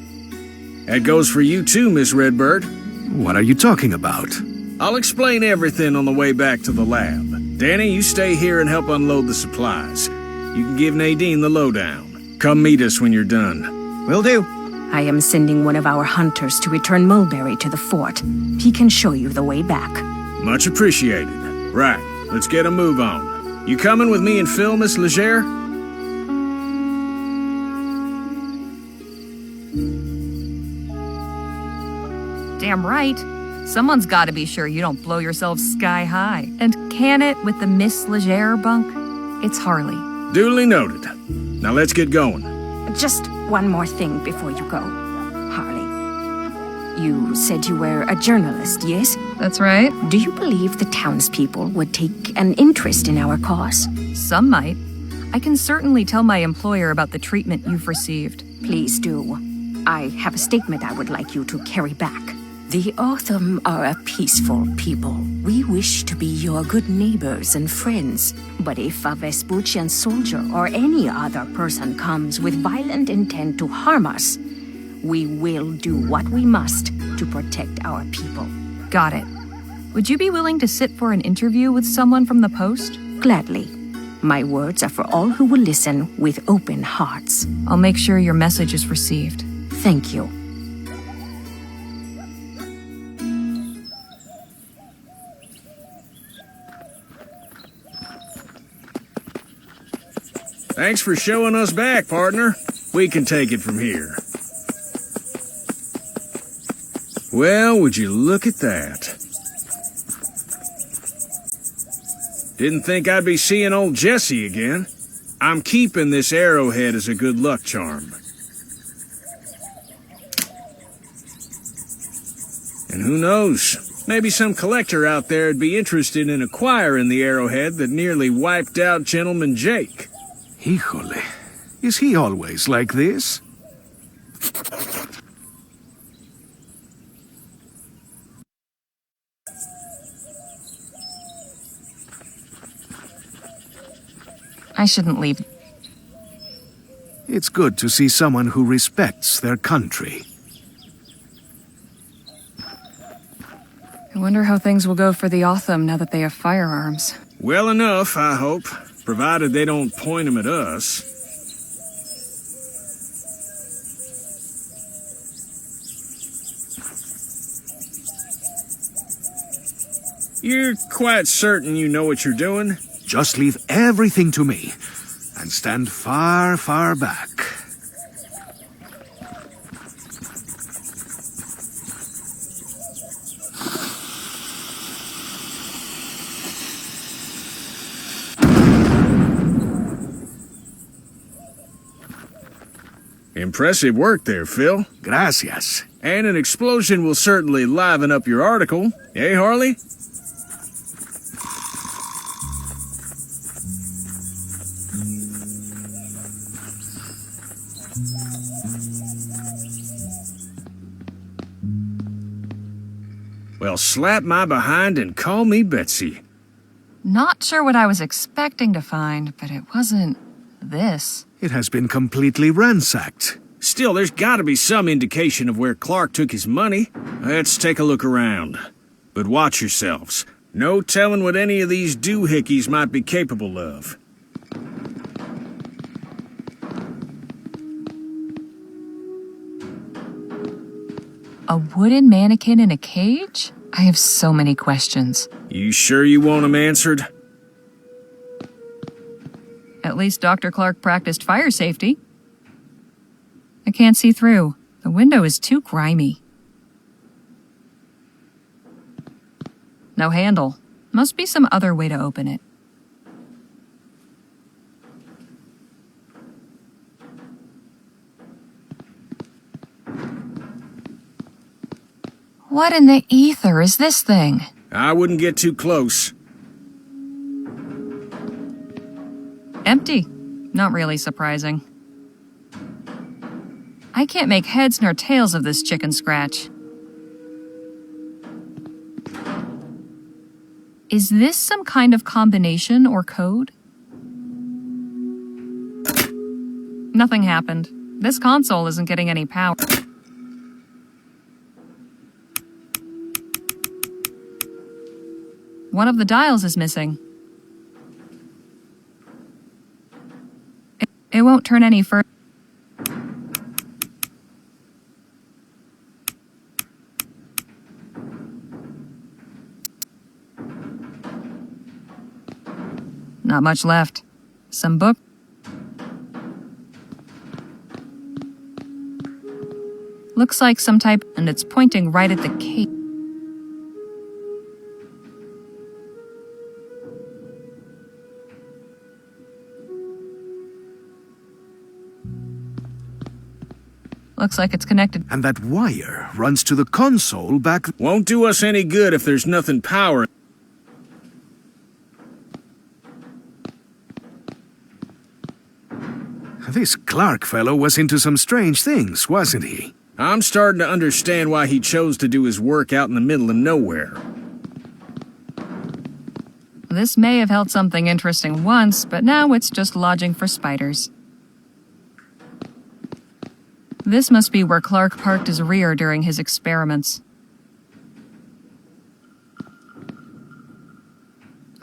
That goes for you too, Miss Redbird. What are you talking about? I'll explain everything on the way back to the lab. Danny, you stay here and help unload the supplies. You can give Nadine the lowdown. Come meet us when you're done. Will do. I am sending one of our hunters to return Mulberry to the fort. He can show you the way back. Much appreciated. Right, let's get a move on. You coming with me and Phil, Miss Leger? Damn right. Someone's got to be sure you don't blow yourself sky high. And can it with the Miss Leger bunk? It's Harley. Duly noted. Now let's get going. Just one more thing before you go, Harley. You said you were a journalist, yes? That's right. Do you believe the townspeople would take an interest in our cause? Some might. I can certainly tell my employer about the treatment you've received. Please do. I have a statement I would like you to carry back. The Autumn are a peaceful people. We wish to be your good neighbors and friends. But if a Vespuccian soldier or any other person comes with violent intent to harm us, we will do what we must to protect our people. Got it. Would you be willing to sit for an interview with someone from the post? Gladly. My words are for all who will listen with open hearts. I'll make sure your message is received. Thank you. Thanks for showing us back, partner. We can take it from here. Well, would you look at that? Didn't think I'd be seeing old Jesse again. I'm keeping this arrowhead as a good luck charm. And who knows? Maybe some collector out there would be interested in acquiring the arrowhead that nearly wiped out Gentleman Jake. Híjole. Is he always like this? I shouldn't leave. It's good to see someone who respects their country. I wonder how things will go for the Autumn now that they have firearms. Well enough, I hope. Provided they don't point them at us. You're quite certain you know what you're doing? Just leave everything to me, and stand far, far back. Impressive work there, Phil. Gracias. And an explosion will certainly liven up your article. Eh, Harley? Well, slap my behind and call me Betsy. Not sure what I was expecting to find, but it wasn't this. It has been completely ransacked. Still, there's gotta be some indication of where Clark took his money. Let's take a look around. But watch yourselves. No telling what any of these doohickeys might be capable of. A wooden mannequin in a cage? I have so many questions. You sure you want them answered? At least Dr. Clark practiced fire safety. I can't see through. The window is too grimy. No handle. Must be some other way to open it. What in the ether is this thing? I wouldn't get too close. Empty. Not really surprising. I can't make heads nor tails of this chicken scratch. Is this some kind of combination or code? Nothing happened. This console isn't getting any power. One of the dials is missing. It won't turn any further. Not much left. Some book. Looks like some type, and it's pointing right at the cave. Looks like it's connected. And that wire runs to the console back... Won't do us any good if there's nothing powering. This Clark fellow was into some strange things, wasn't he? I'm starting to understand why he chose to do his work out in the middle of nowhere. This may have held something interesting once, but now it's just lodging for spiders. This must be where Clark parked his rear during his experiments.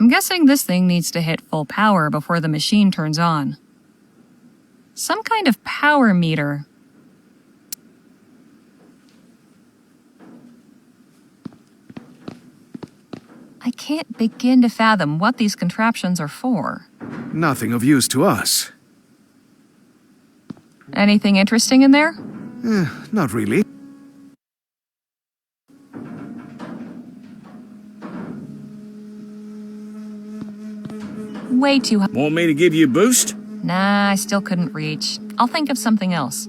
I'm guessing this thing needs to hit full power before the machine turns on. Some kind of power meter. I can't begin to fathom what these contraptions are for. Nothing of use to us. Anything interesting in there? Not really. Way too high. Want me to give you a boost? Nah, I still couldn't reach. I'll think of something else.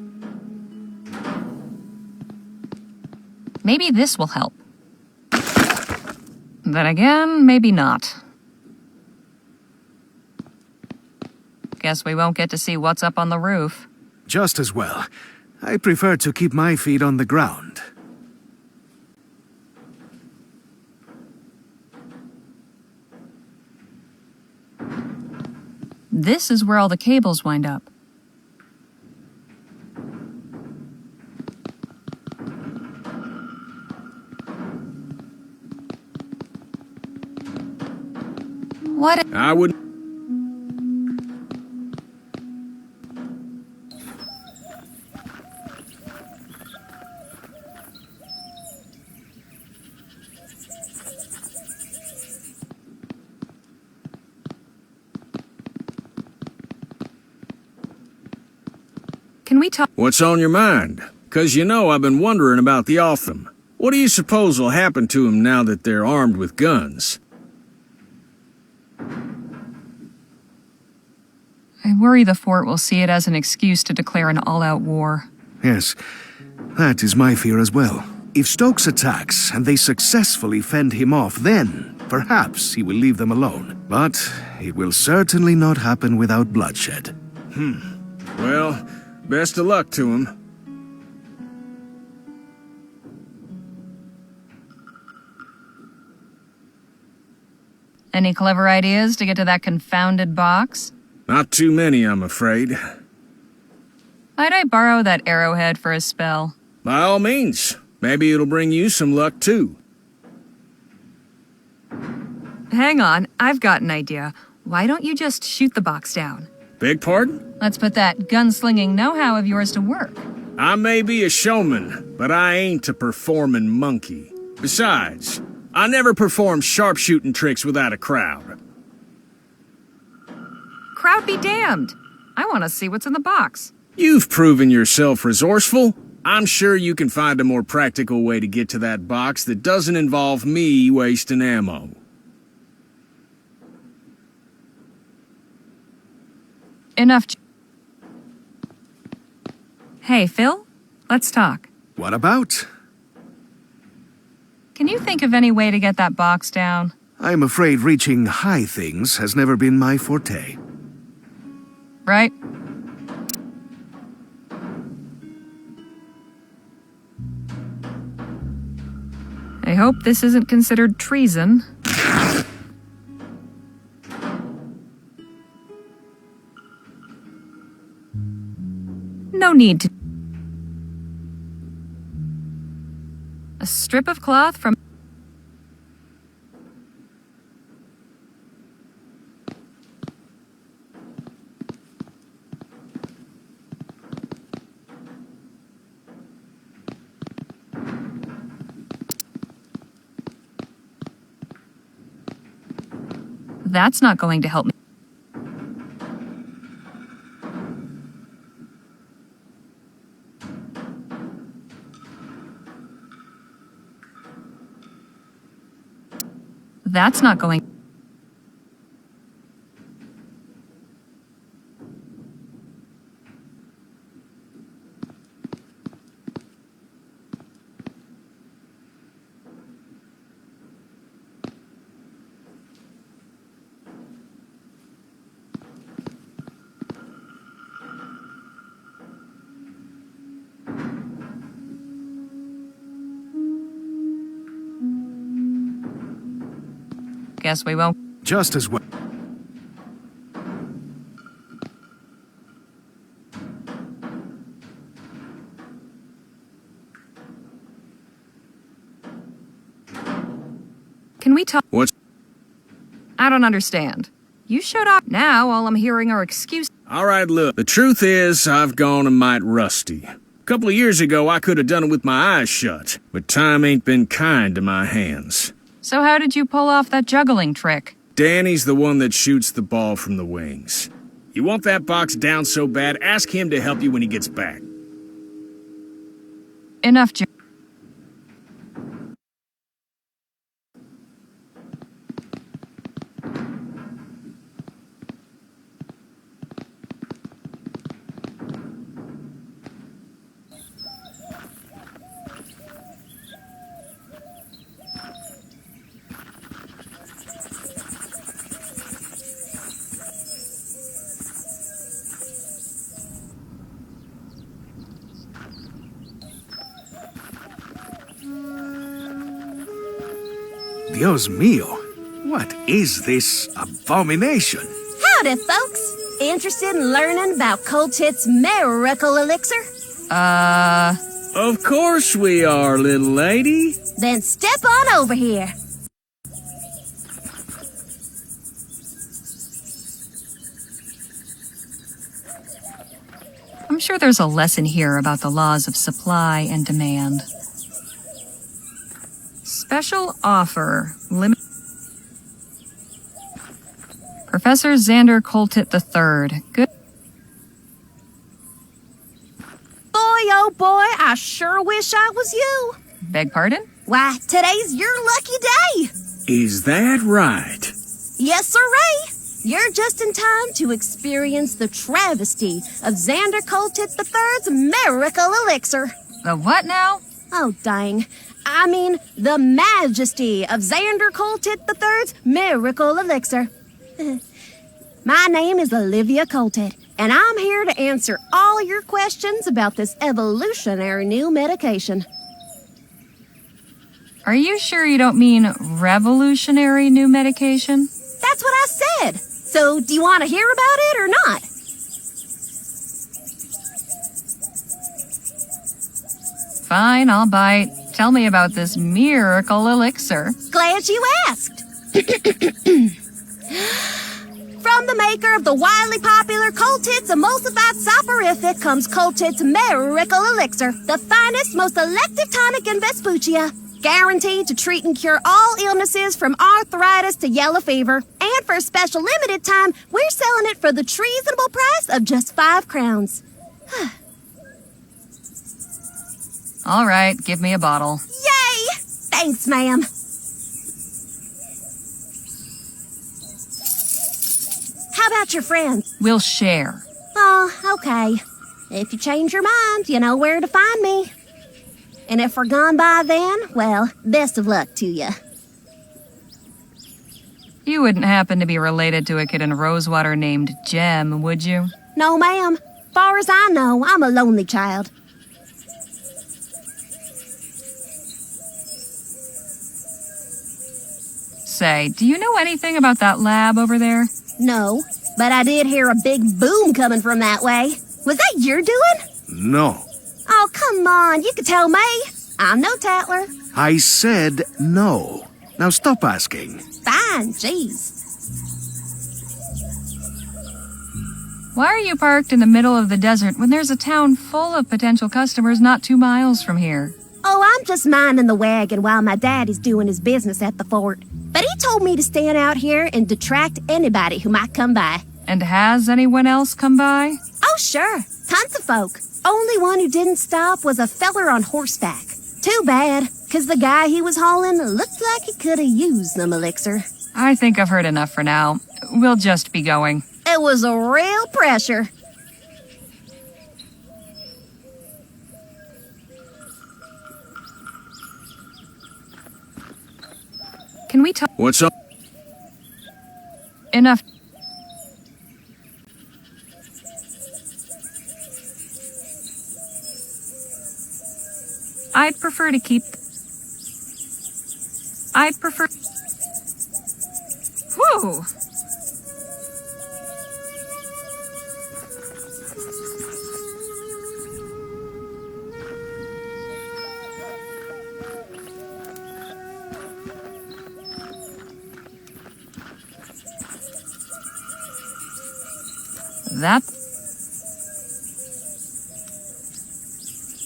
Maybe this will help. Then again, maybe not. Guess we won't get to see what's up on the roof. Just as well. I prefer to keep my feet on the ground. This is where all the cables wind up. What? I wouldn't. Can we talk? What's on your mind? 'Cause you know I've been wondering about the Otham. What do you suppose will happen to them now that they're armed with guns? I worry the fort will see it as an excuse to declare an all-out war. Yes, that is my fear as well. If Stokes attacks and they successfully fend him off, then perhaps he will leave them alone. But it will certainly not happen without bloodshed. Well, best of luck to him. Any clever ideas to get to that confounded box? Not too many, I'm afraid. Might I borrow that arrowhead for a spell? By all means. Maybe it'll bring you some luck, too. Hang on, I've got an idea. Why don't you just shoot the box down? Beg pardon? Let's put that gunslinging know-how of yours to work. I may be a showman, but I ain't a performing monkey. Besides, I never perform sharpshooting tricks without a crowd. Crowd be damned! I want to see what's in the box. You've proven yourself resourceful. I'm sure you can find a more practical way to get to that box that doesn't involve me wasting ammo. Enough. Hey, Phil? Let's talk. What about? Can you think of any way to get that box down? I'm afraid reaching high things has never been my forte. Right? I hope this isn't considered treason. No need to... A strip of cloth from... That's not going to help me. That's not going... Guess we won't. Just as well. Can we talk? What's... I don't understand. You showed up now, all I'm hearing are excuses. All right, look. The truth is, I've gone a mite rusty. A couple of years ago, I could have done it with my eyes shut, but time ain't been kind to my hands. So how did you pull off that juggling trick? Danny's the one that shoots the ball from the wings. You want that box down so bad, ask him to help you when he gets back. Enough, Jim. Dios mío, what is this abomination? Howdy, folks. Interested in learning about Coltit's miracle elixir? Of course we are, little lady. Then step on over here. I'm sure there's a lesson here about the laws of supply and demand. Special offer. Professor Xander Coltit III. Good. Boy, oh boy, I sure wish I was you. Beg pardon? Why, today's your lucky day. Is that right? Yes, sirree. You're just in time to experience the travesty of Xander Coltit III's miracle elixir. The what now? Oh, dang. I mean, the majesty of Xander Coltit III's miracle elixir. My name is Olivia Coltit, and I'm here to answer all your questions about this evolutionary new medication. Are you sure you don't mean revolutionary new medication? That's what I said. So, do you want to hear about it or not? Fine, I'll bite. Tell me about this miracle elixir. Glad you asked. From the maker of the wildly popular Coltit's emulsified soporific comes Coltit's miracle elixir, the finest, most elective tonic in Vespuccia. Guaranteed to treat and cure all illnesses from arthritis to yellow fever. And for a special limited time, we're selling it for the treasonable price of just 5 crowns. All right, give me a bottle. Yay! Thanks, ma'am. How about your friends? We'll share. Oh, okay. If you change your mind, you know where to find me. And if we're gone by then, well, best of luck to you. You wouldn't happen to be related to a kid in Rosewater named Jem, would you? No, ma'am. Far as I know, I'm a lonely child. Say, do you know anything about that lab over there? No, but I did hear a big boom coming from that way. Was that your doing? No. Oh, come on, you could tell me. I'm no tattler. I said no. Now stop asking. Fine, jeez. Why are you parked in the middle of the desert when there's a town full of potential customers not 2 miles from here? Oh, I'm just minding the wagon while my daddy's doing his business at the fort. But he told me to stand out here and detract anybody who might come by. And has anyone else come by? Oh, sure. Tons of folk. Only one who didn't stop was a feller on horseback. Too bad. 'cause the guy he was hauling looked like he could have used some elixir. I think I've heard enough for now. We'll just be going. It was a real pressure. Can we talk? What's up? Enough. I'd prefer. Whew. That.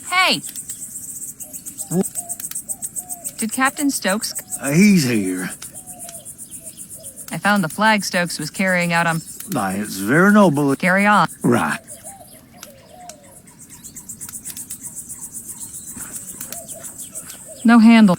Hey! Did Captain Stokes... He's here. I found the flag Stokes was carrying out on... It's very noble. Carry on. Right. No handle.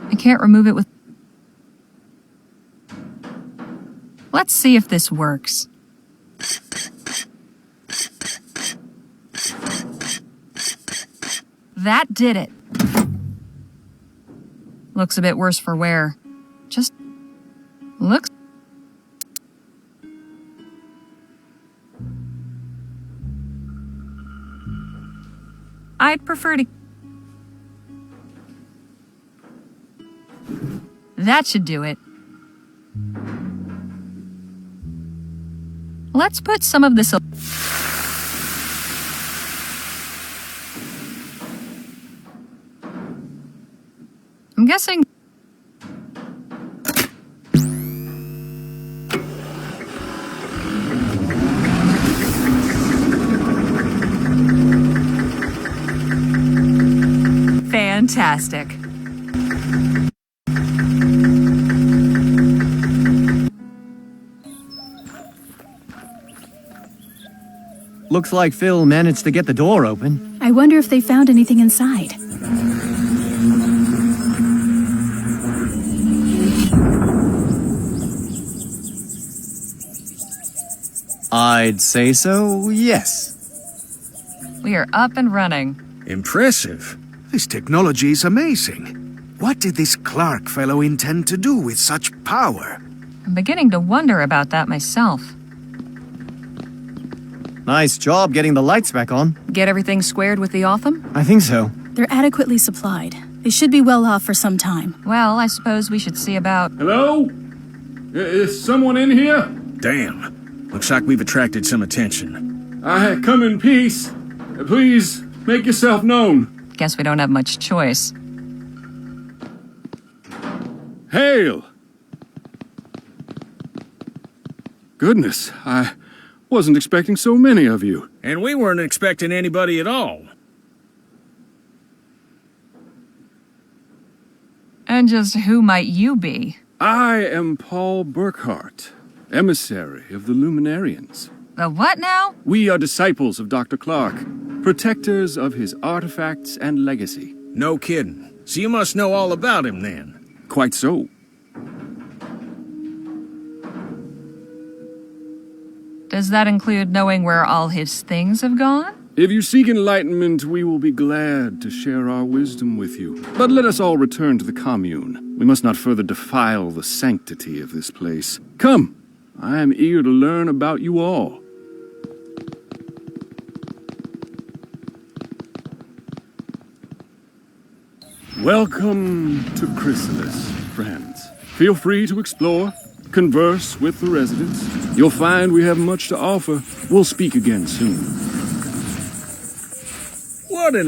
I can't remove it with... Let's see if this works. That did it. Looks a bit worse for wear. Just... looks... I'd prefer to... That should do it. Let's put some of this... I'm guessing... Fantastic. Looks like Phil managed to get the door open. I wonder if they found anything inside. I'd say so, yes. We are up and running. Impressive. This technology is amazing. What did this Clark fellow intend to do with such power? I'm beginning to wonder about that myself. Nice job getting the lights back on. Get everything squared with the Otham? I think so. They're adequately supplied. They should be well off for some time. Well, I suppose we should see about... Hello? Is someone in here? Damn. Looks like we've attracted some attention. I come in peace. Please, make yourself known. Guess we don't have much choice. Hail! Goodness, I wasn't expecting so many of you. And we weren't expecting anybody at all. And just who might you be? I am Paul Burkhart, emissary of the Luminarians. The what now? We are disciples of Dr. Clark, protectors of his artifacts and legacy. No kidding. So you must know all about him then. Quite so. Does that include knowing where all his things have gone? If you seek enlightenment, we will be glad to share our wisdom with you. But let us all return to the commune. We must not further defile the sanctity of this place. Come, I am eager to learn about you all. Welcome to Chrysalis, friends. Feel free to explore, converse with the residents. You'll find we have much to offer. We'll speak again soon. What an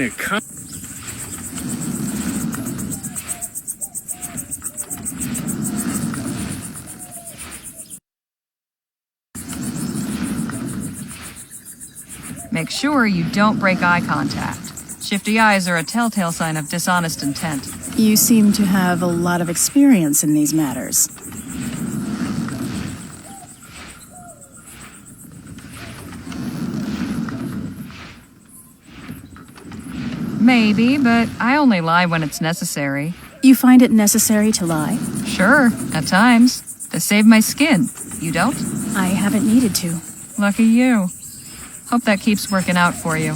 Make sure you don't break eye contact. Shifty eyes are a telltale sign of dishonest intent. You seem to have a lot of experience in these matters. Maybe, but I only lie when it's necessary. You find it necessary to lie? Sure, at times. To save my skin. You don't? I haven't needed to. Lucky you. Hope that keeps working out for you.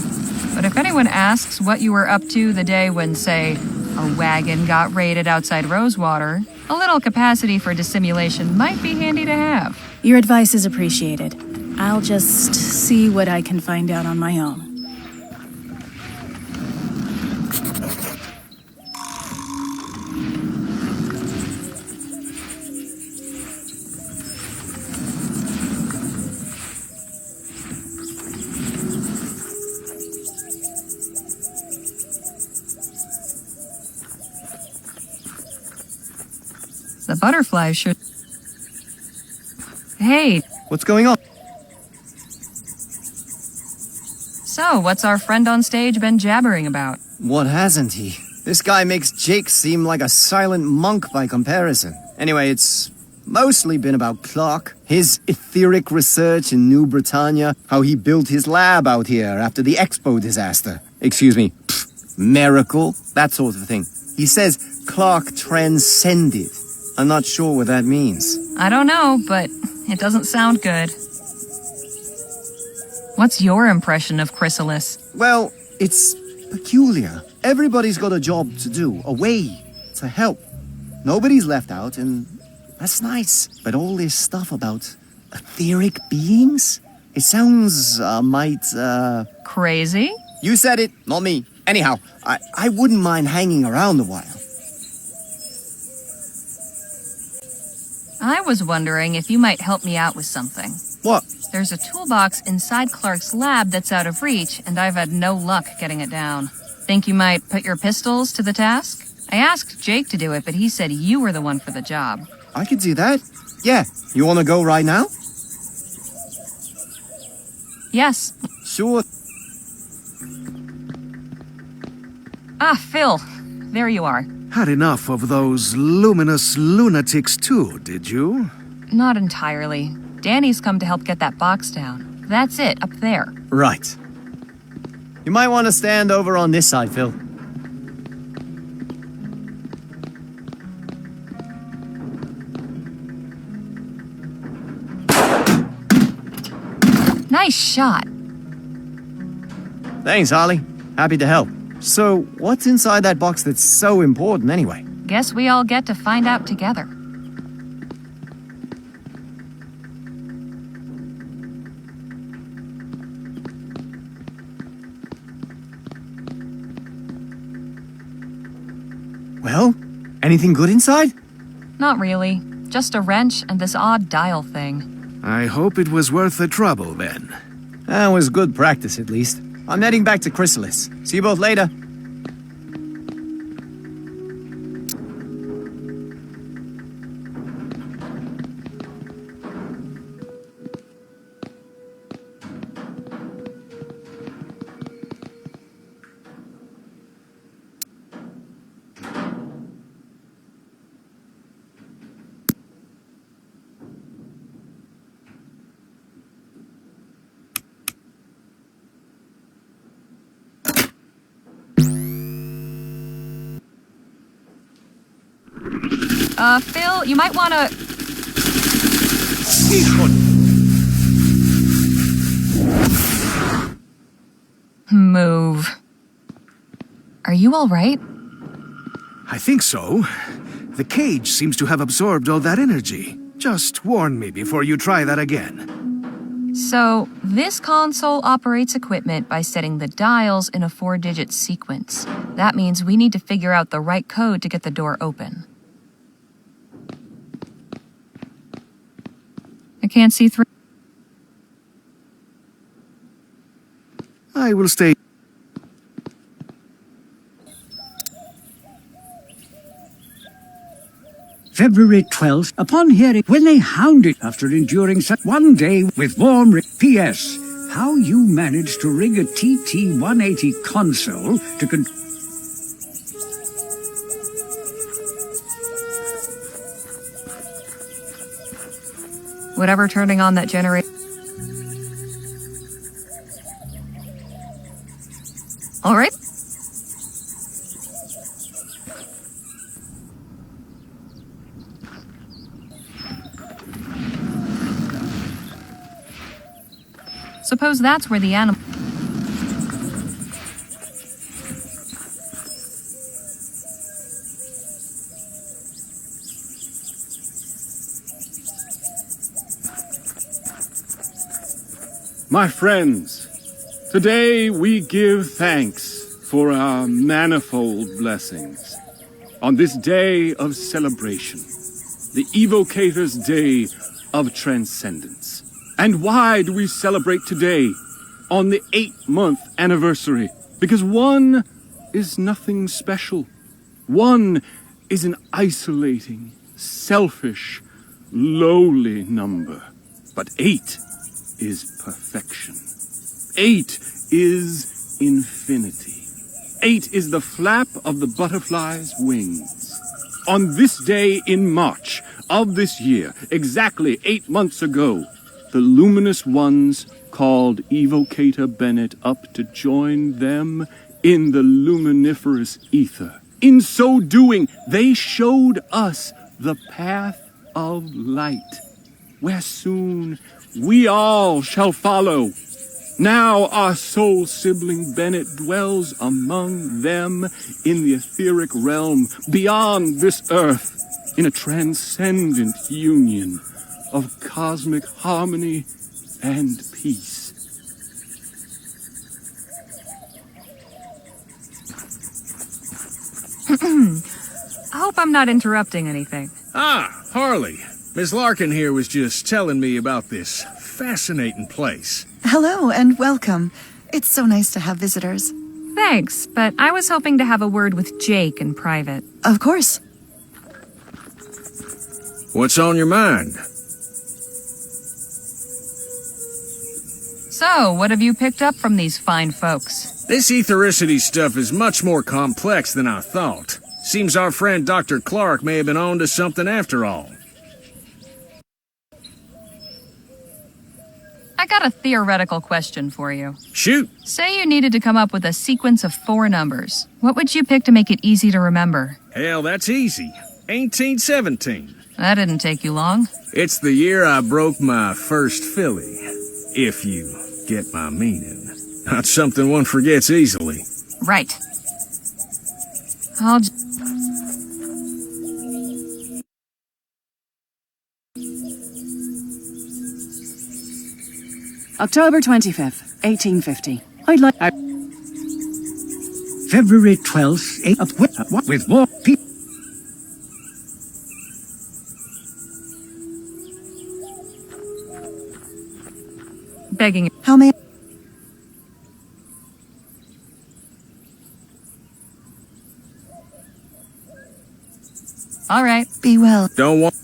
But if anyone asks what you were up to the day when, say, a wagon got raided outside Rosewater, a little capacity for dissimulation might be handy to have. Your advice is appreciated. I'll just see what I can find out on my own. The butterflies should... Hey. What's going on? So, what's our friend on stage been jabbering about? What hasn't he? This guy makes Jake seem like a silent monk by comparison. Anyway, it's mostly been about Clark, his etheric research in New Bretagne, how he built his lab out here after the Expo disaster. Excuse me, miracle, that sort of thing. He says Clark transcended. I'm not sure what that means. I don't know, but it doesn't sound good. What's your impression of Chrysalis? Well, it's peculiar. Everybody's got a job to do, a way to help. Nobody's left out, and that's nice. But all this stuff about etheric beings? It sounds, Crazy? You said it, not me. Anyhow, I wouldn't mind hanging around a while. I was wondering if you might help me out with something. What? There's a toolbox inside Clark's lab that's out of reach, and I've had no luck getting it down. Think you might put your pistols to the task? I asked Jake to do it, but he said you were the one for the job. I could do that. Yeah. You want to go right now? Yes. Sure. Ah, Phil. There you are. Had enough of those luminous lunatics too, did you? Not entirely. Danny's come to help get that box down. That's it, up there. Right. You might want to stand over on this side, Phil. Nice shot. Thanks, Harley. Happy to help. So, what's inside that box that's so important anyway? Guess we all get to find out together. Well, anything good inside? Not really. Just a wrench and this odd dial thing. I hope it was worth the trouble, then. That was good practice, at least. I'm heading back to Chrysalis. See you both later. Phil, you might want to... you all right? I think so. The cage seems to have absorbed all that energy. Just warn me before you try that again. So, this console operates equipment by setting the dials in a 4-digit sequence. That means we need to figure out the right code to get the door open. I can't see through. I will stay. February 12th, upon hearing when they hounded after enduring such one day with warm P.S. How you managed to rig a TT-180 console to Whatever turning on that generator. All right. Suppose that's where the animal... My friends, today we give thanks for our manifold blessings. On this day of celebration, the Evocator's Day of Transcendence. And why do we celebrate today, on the 8-month anniversary? Because 1 is nothing special. 1 is an isolating, selfish, lowly number. But 8 is perfection. 8 is infinity. 8 is the flap of the butterfly's wings. On this day in March of this year, exactly 8 months ago, the luminous ones called Evocator Bennett up to join them in the luminiferous ether. In so doing, they showed us the path of light, where soon we all shall follow. Now our soul sibling Bennett dwells among them in the etheric realm beyond this earth, in a transcendent union of cosmic harmony and peace. I hope I'm not interrupting anything. Ah, Harley. Miss Larkin here was just telling me about this fascinating place. Hello and welcome. It's so nice to have visitors. Thanks, but I was hoping to have a word with Jake in private. Of course. What's on your mind? So, what have you picked up from these fine folks? This ethericity stuff is much more complex than I thought. Seems our friend Dr. Clark may have been on to something after all. I got a theoretical question for you. Shoot. Say you needed to come up with a sequence of 4 numbers. What would you pick to make it easy to remember? Hell, that's easy. 1817. That didn't take you long. It's the year I broke my first filly, if you get my meaning. Not something one forgets easily. Right. I'll October 25th, 1850. I'd like... February 12th, with more people. Begging. How may... All right. Be well. Don't want...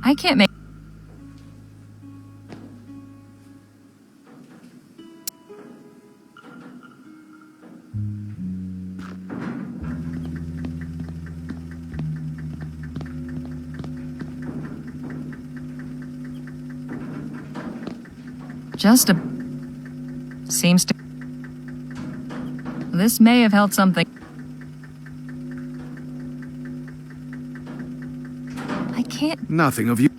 I can't make... Seems to... This may have held something. I can't... Nothing of you.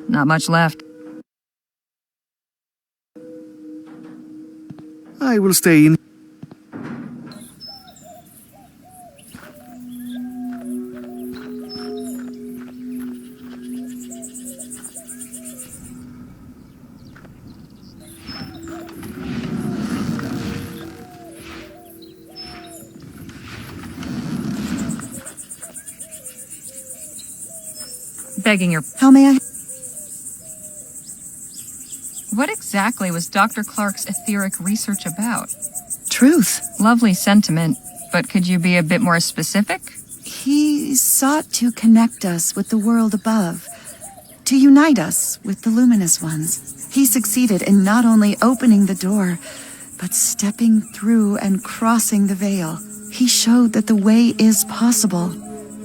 Not much left. I will stay in. Begging your... How may I? What exactly was Dr. Clark's etheric research about? Truth. Lovely sentiment, but could you be a bit more specific? He sought to connect us with the world above, to unite us with the luminous ones. He succeeded in not only opening the door, but stepping through and crossing the veil. He showed that the way is possible.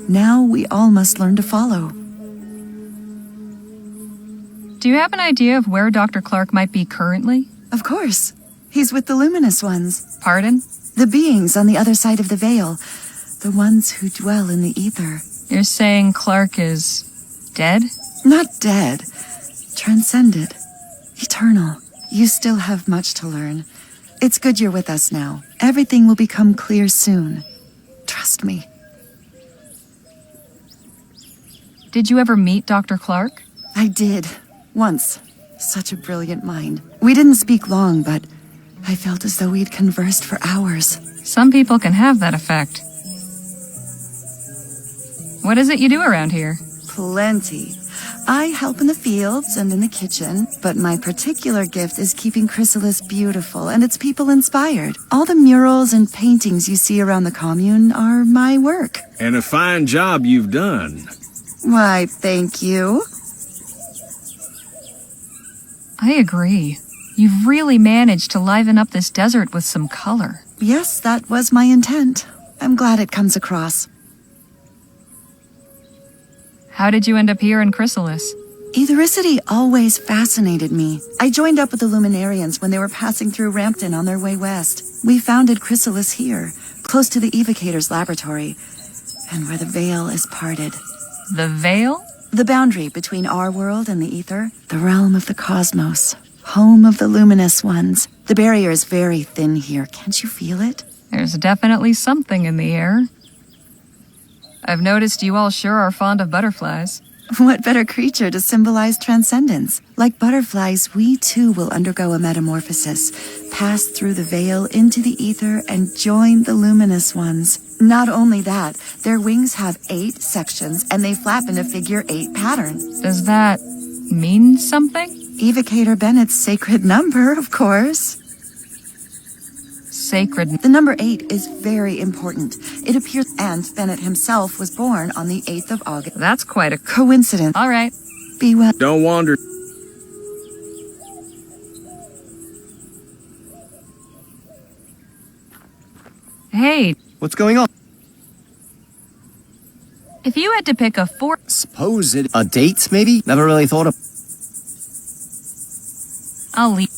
Now we all must learn to follow. Do you have an idea of where Dr. Clark might be currently? Of course. He's with the luminous ones. Pardon? The beings on the other side of the veil. The ones who dwell in the ether. You're saying Clark is... dead? Not dead. Transcended. Eternal. You still have much to learn. It's good you're with us now. Everything will become clear soon. Trust me. Did you ever meet Dr. Clark? I did. Once. Such a brilliant mind. We didn't speak long, but I felt as though we'd conversed for hours. Some people can have that effect. What is it you do around here? Plenty. I help in the fields and in the kitchen, but my particular gift is keeping Chrysalis beautiful and its people inspired. All the murals and paintings you see around the commune are my work. And a fine job you've done. Why, thank you. I agree. You've really managed to liven up this desert with some color. Yes, that was my intent. I'm glad it comes across. How did you end up here in Chrysalis? Ethericity always fascinated me. I joined up with the Luminarians when they were passing through Rampton on their way west. We founded Chrysalis here, close to the Evocator's laboratory, and where the veil is parted. The veil? The boundary between our world and the ether, the realm of the cosmos, home of the luminous ones. The barrier is very thin here. Can't you feel it? There's definitely something in the air. I've noticed you all sure are fond of butterflies. What better creature to symbolize transcendence? Like butterflies, we too will undergo a metamorphosis, pass through the veil into the ether, and join the luminous ones. Not only that, their wings have 8 sections, and they flap in a figure 8 pattern. Does that mean something? Evocator Bennett's sacred number, of course. Sacred. The number 8 is very important. It appears, and Bennett himself was born on the 8th of August. That's quite a coincidence. All right. Be well. Don't wander. Hey. What's going on? If you had to pick a Suppose it... A date, maybe? Never really thought of... I'll leave.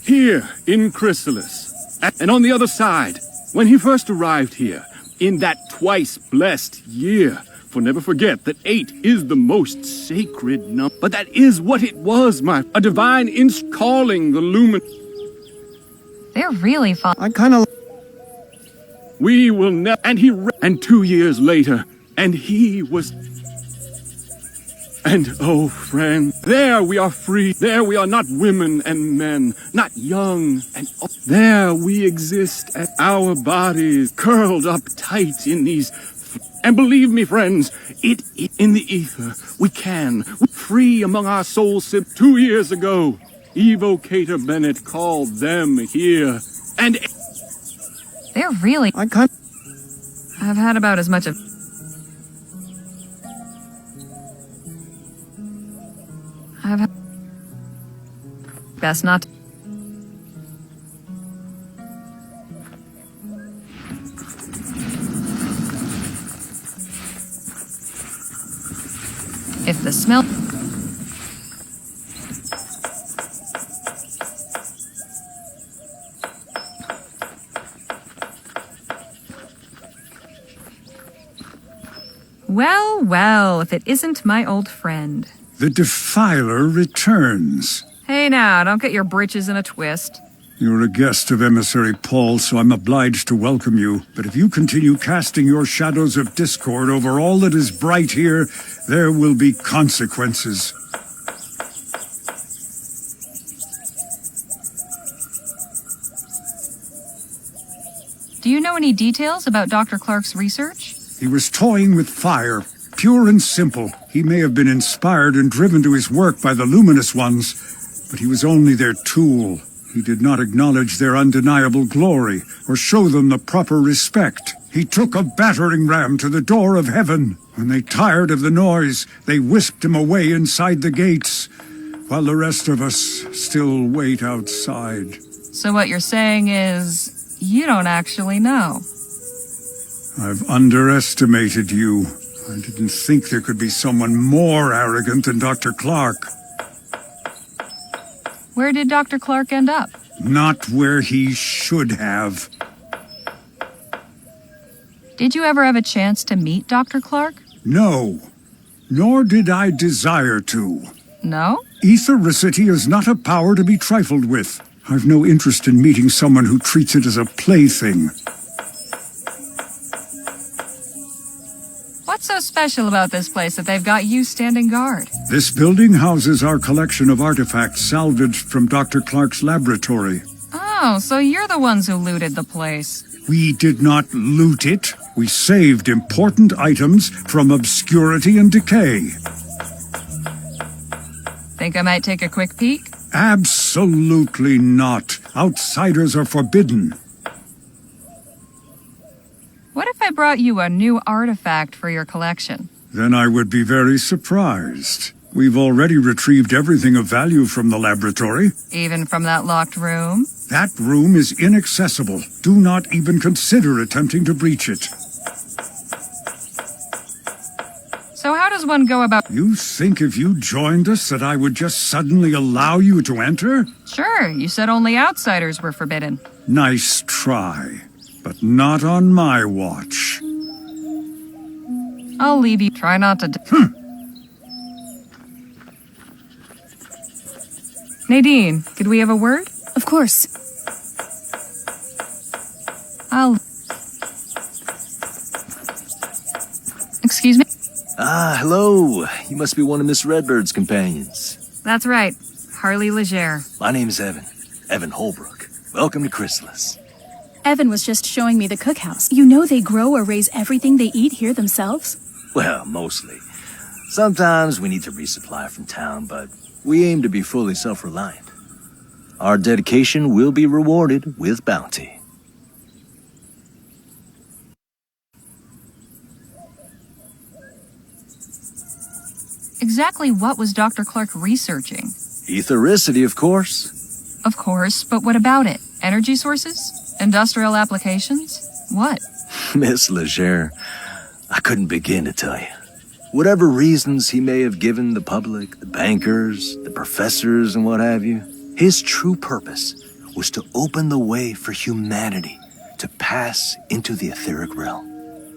Here, in Chrysalis. And on the other side, when he first arrived here, in that twice-blessed year. For never forget that 8 is the most sacred number. But that is what it was, a divine calling the lumen. They're really fun. I kind of... We will never... And 2 years later, and he was... And oh, friend, there we are free. There we are not women and men, not young and old. There we exist at our bodies, curled up tight in these... And believe me, friends, it in the ether. We can. We're free among our soul sips. 2 years ago, Evocator Bennett called them here. And... They're really... I've had about as much of... Best not to... If the smell... Well, well, if it isn't my old friend. The Defiler returns. Hey now, don't get your britches in a twist. You're a guest of Emissary Paul, so I'm obliged to welcome you. But if you continue casting your shadows of discord over all that is bright here, there will be consequences. Do you know any details about Dr. Clark's research? He was toying with fire, pure and simple. He may have been inspired and driven to his work by the luminous ones, but he was only their tool. He did not acknowledge their undeniable glory, or show them the proper respect. He took a battering ram to the door of heaven. When they tired of the noise, they whisked him away inside the gates, while the rest of us still wait outside. So what you're saying is, you don't actually know. I've underestimated you. I didn't think there could be someone more arrogant than Dr. Clark. Where did Dr. Clark end up? Not where he should have. Did you ever have a chance to meet Dr. Clark? No. Nor did I desire to. No? Ethericity is not a power to be trifled with. I've no interest in meeting someone who treats it as a plaything. What's so special about this place that they've got you standing guard? This building houses our collection of artifacts salvaged from Dr. Clark's laboratory. Oh, so you're the ones who looted the place. We did not loot it. We saved important items from obscurity and decay. Think I might take a quick peek? Absolutely not. Outsiders are forbidden. What if I brought you a new artifact for your collection? Then I would be very surprised. We've already retrieved everything of value from the laboratory. Even from that locked room? That room is inaccessible. Do not even consider attempting to breach it. So how does one go about... You think if you joined us that I would just suddenly allow you to enter? Sure, you said only outsiders were forbidden. Nice try, but not on my watch. I'll leave you. Try not to... Nadine, could we have a word? Of course. Excuse me? Ah, hello. You must be one of Miss Redbird's companions. That's right. Harley Leger. My name's Evan. Evan Holbrook. Welcome to Chrysalis. Evan was just showing me the cookhouse. You know they grow or raise everything they eat here themselves? Well, mostly. Sometimes we need to resupply from town, but we aim to be fully self-reliant. Our dedication will be rewarded with bounty. Exactly what was Dr. Clark researching? Ethericity, of course. Of course, but what about it? Energy sources? Industrial applications? What? Miss Leger, I couldn't begin to tell you. Whatever reasons he may have given the public, the bankers, the professors, and what have you, his true purpose was to open the way for humanity to pass into the etheric realm.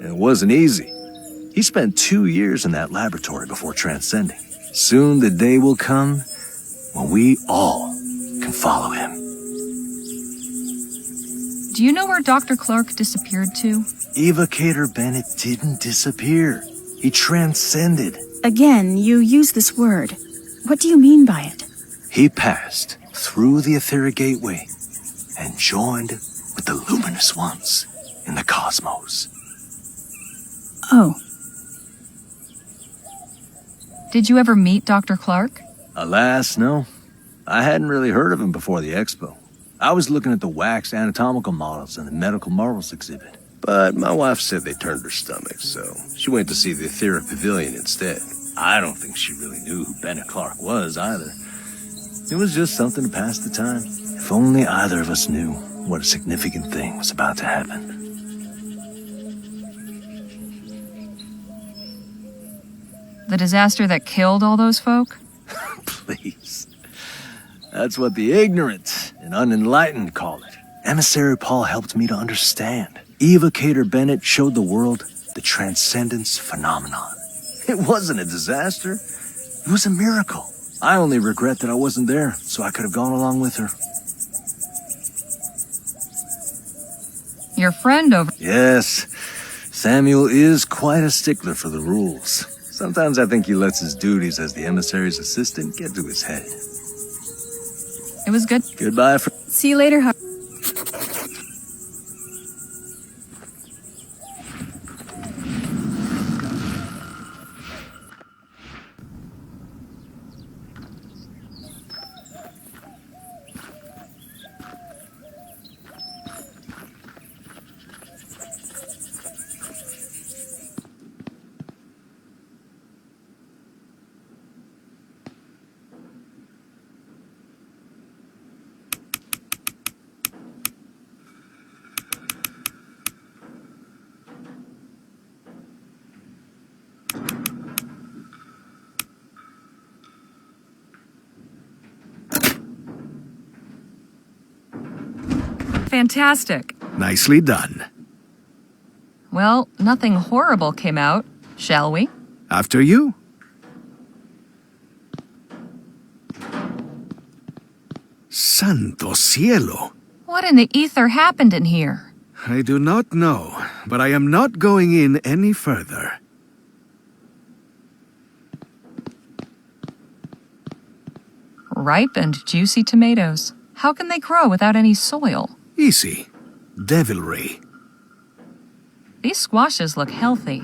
And it wasn't easy. He spent 2 years in that laboratory before transcending. Soon the day will come when we all can follow him. Do you know where Dr. Clark disappeared to? Evocator Bennett didn't disappear. He transcended. Again, you use this word. What do you mean by it? He passed through the etheric gateway and joined with the luminous ones in the cosmos. Oh. Did you ever meet Dr. Clark? Alas, no. I hadn't really heard of him before the expo. I was looking at the wax anatomical models in the medical marvels exhibit. But my wife said they turned her stomach, so she went to see the etheric pavilion instead. I don't think she really knew who Bennett Clark was either. It was just something to pass the time. If only either of us knew what a significant thing was about to happen. The disaster that killed all those folk? Please. That's what the ignorant and unenlightened call it. Emissary Paul helped me to understand. Eva Cater Bennett showed the world the transcendence phenomenon. It wasn't a disaster. It was a miracle. I only regret that I wasn't there, so I could have gone along with her. Your friend over... Yes, Samuel is quite a stickler for the rules. Sometimes I think he lets his duties as the emissary's assistant get to his head. It was good. Goodbye, See you later, Fantastic. Nicely done. Well, nothing horrible came out, shall we? After you. Santo cielo. What in the ether happened in here? I do not know, but I am not going in any further. Ripe and juicy tomatoes. How can they grow without any soil? Easy. Devilry. These squashes look healthy.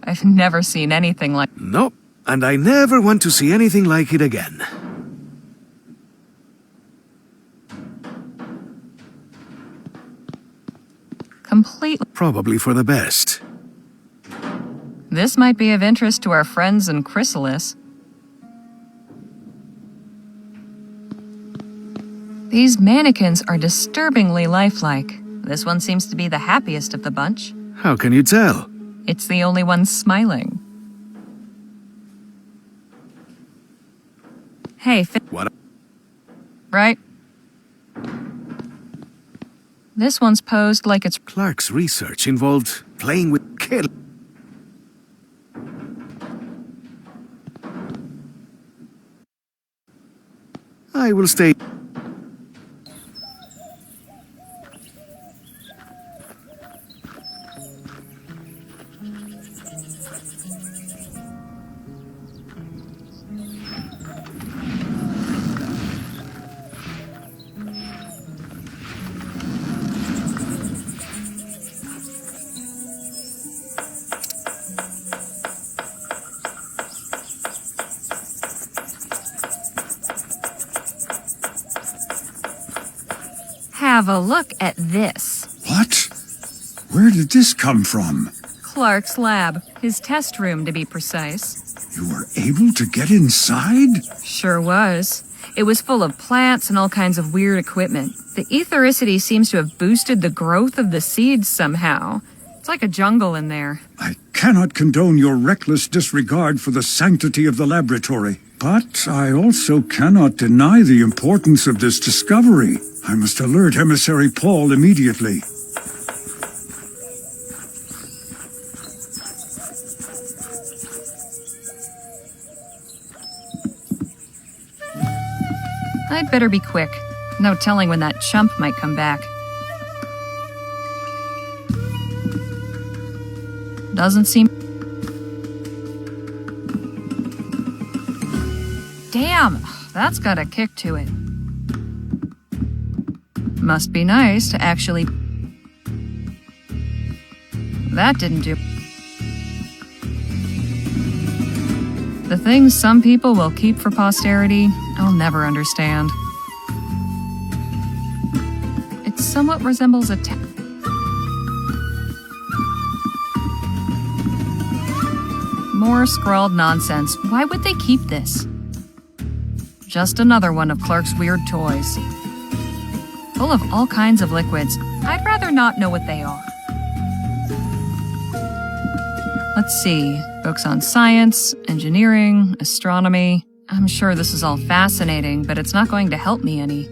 I've never seen anything like... Nope, and I never want to see anything like it again. Completely. Probably for the best. This might be of interest to our friends in Chrysalis. These mannequins are disturbingly lifelike. This one seems to be the happiest of the bunch. How can you tell? It's the only one smiling. Hey, what? Right? This one's posed like it's... Clark's research involved playing with kill. I will stay. Have a look at this. What? Where did this come from? Clark's lab. His test room, to be precise. You were able to get inside? Sure was. It was full of plants and all kinds of weird equipment. The ethericity seems to have boosted the growth of the seeds somehow. It's like a jungle in there. I cannot condone your reckless disregard for the sanctity of the laboratory. But I also cannot deny the importance of this discovery. I must alert Emissary Paul immediately. I'd better be quick. No telling when that chump might come back. Doesn't seem... Damn, that's got a kick to it. Must be nice to actually... That didn't do... The things some people will keep for posterity, I'll never understand. It somewhat resembles a... More scrawled nonsense. Why would they keep this? Just another one of Clark's weird toys. Full of all kinds of liquids. I'd rather not know what they are. Let's see. Books on science, engineering, astronomy. I'm sure this is all fascinating, but it's not going to help me any.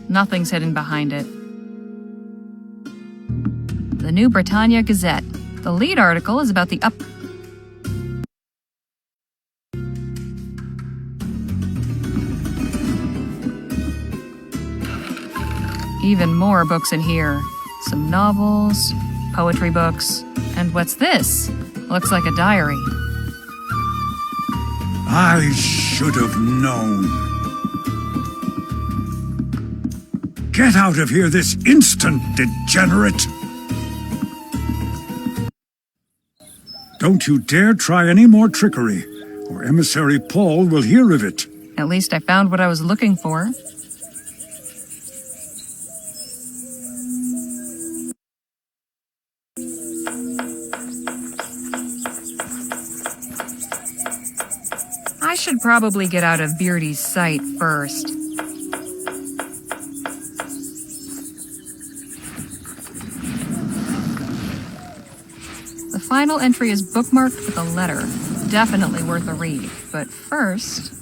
Nothing's hidden behind it. The New Bretagne Gazette. The lead article is about the Even more books in here. Some novels, poetry books, and what's this? Looks like a diary. I should have known. Get out of here this instant, degenerate! Don't you dare try any more trickery, or Emissary Paul will hear of it. At least I found what I was looking for. I should probably get out of Beardy's sight first. The final entry is bookmarked with a letter. Definitely worth a read. But first...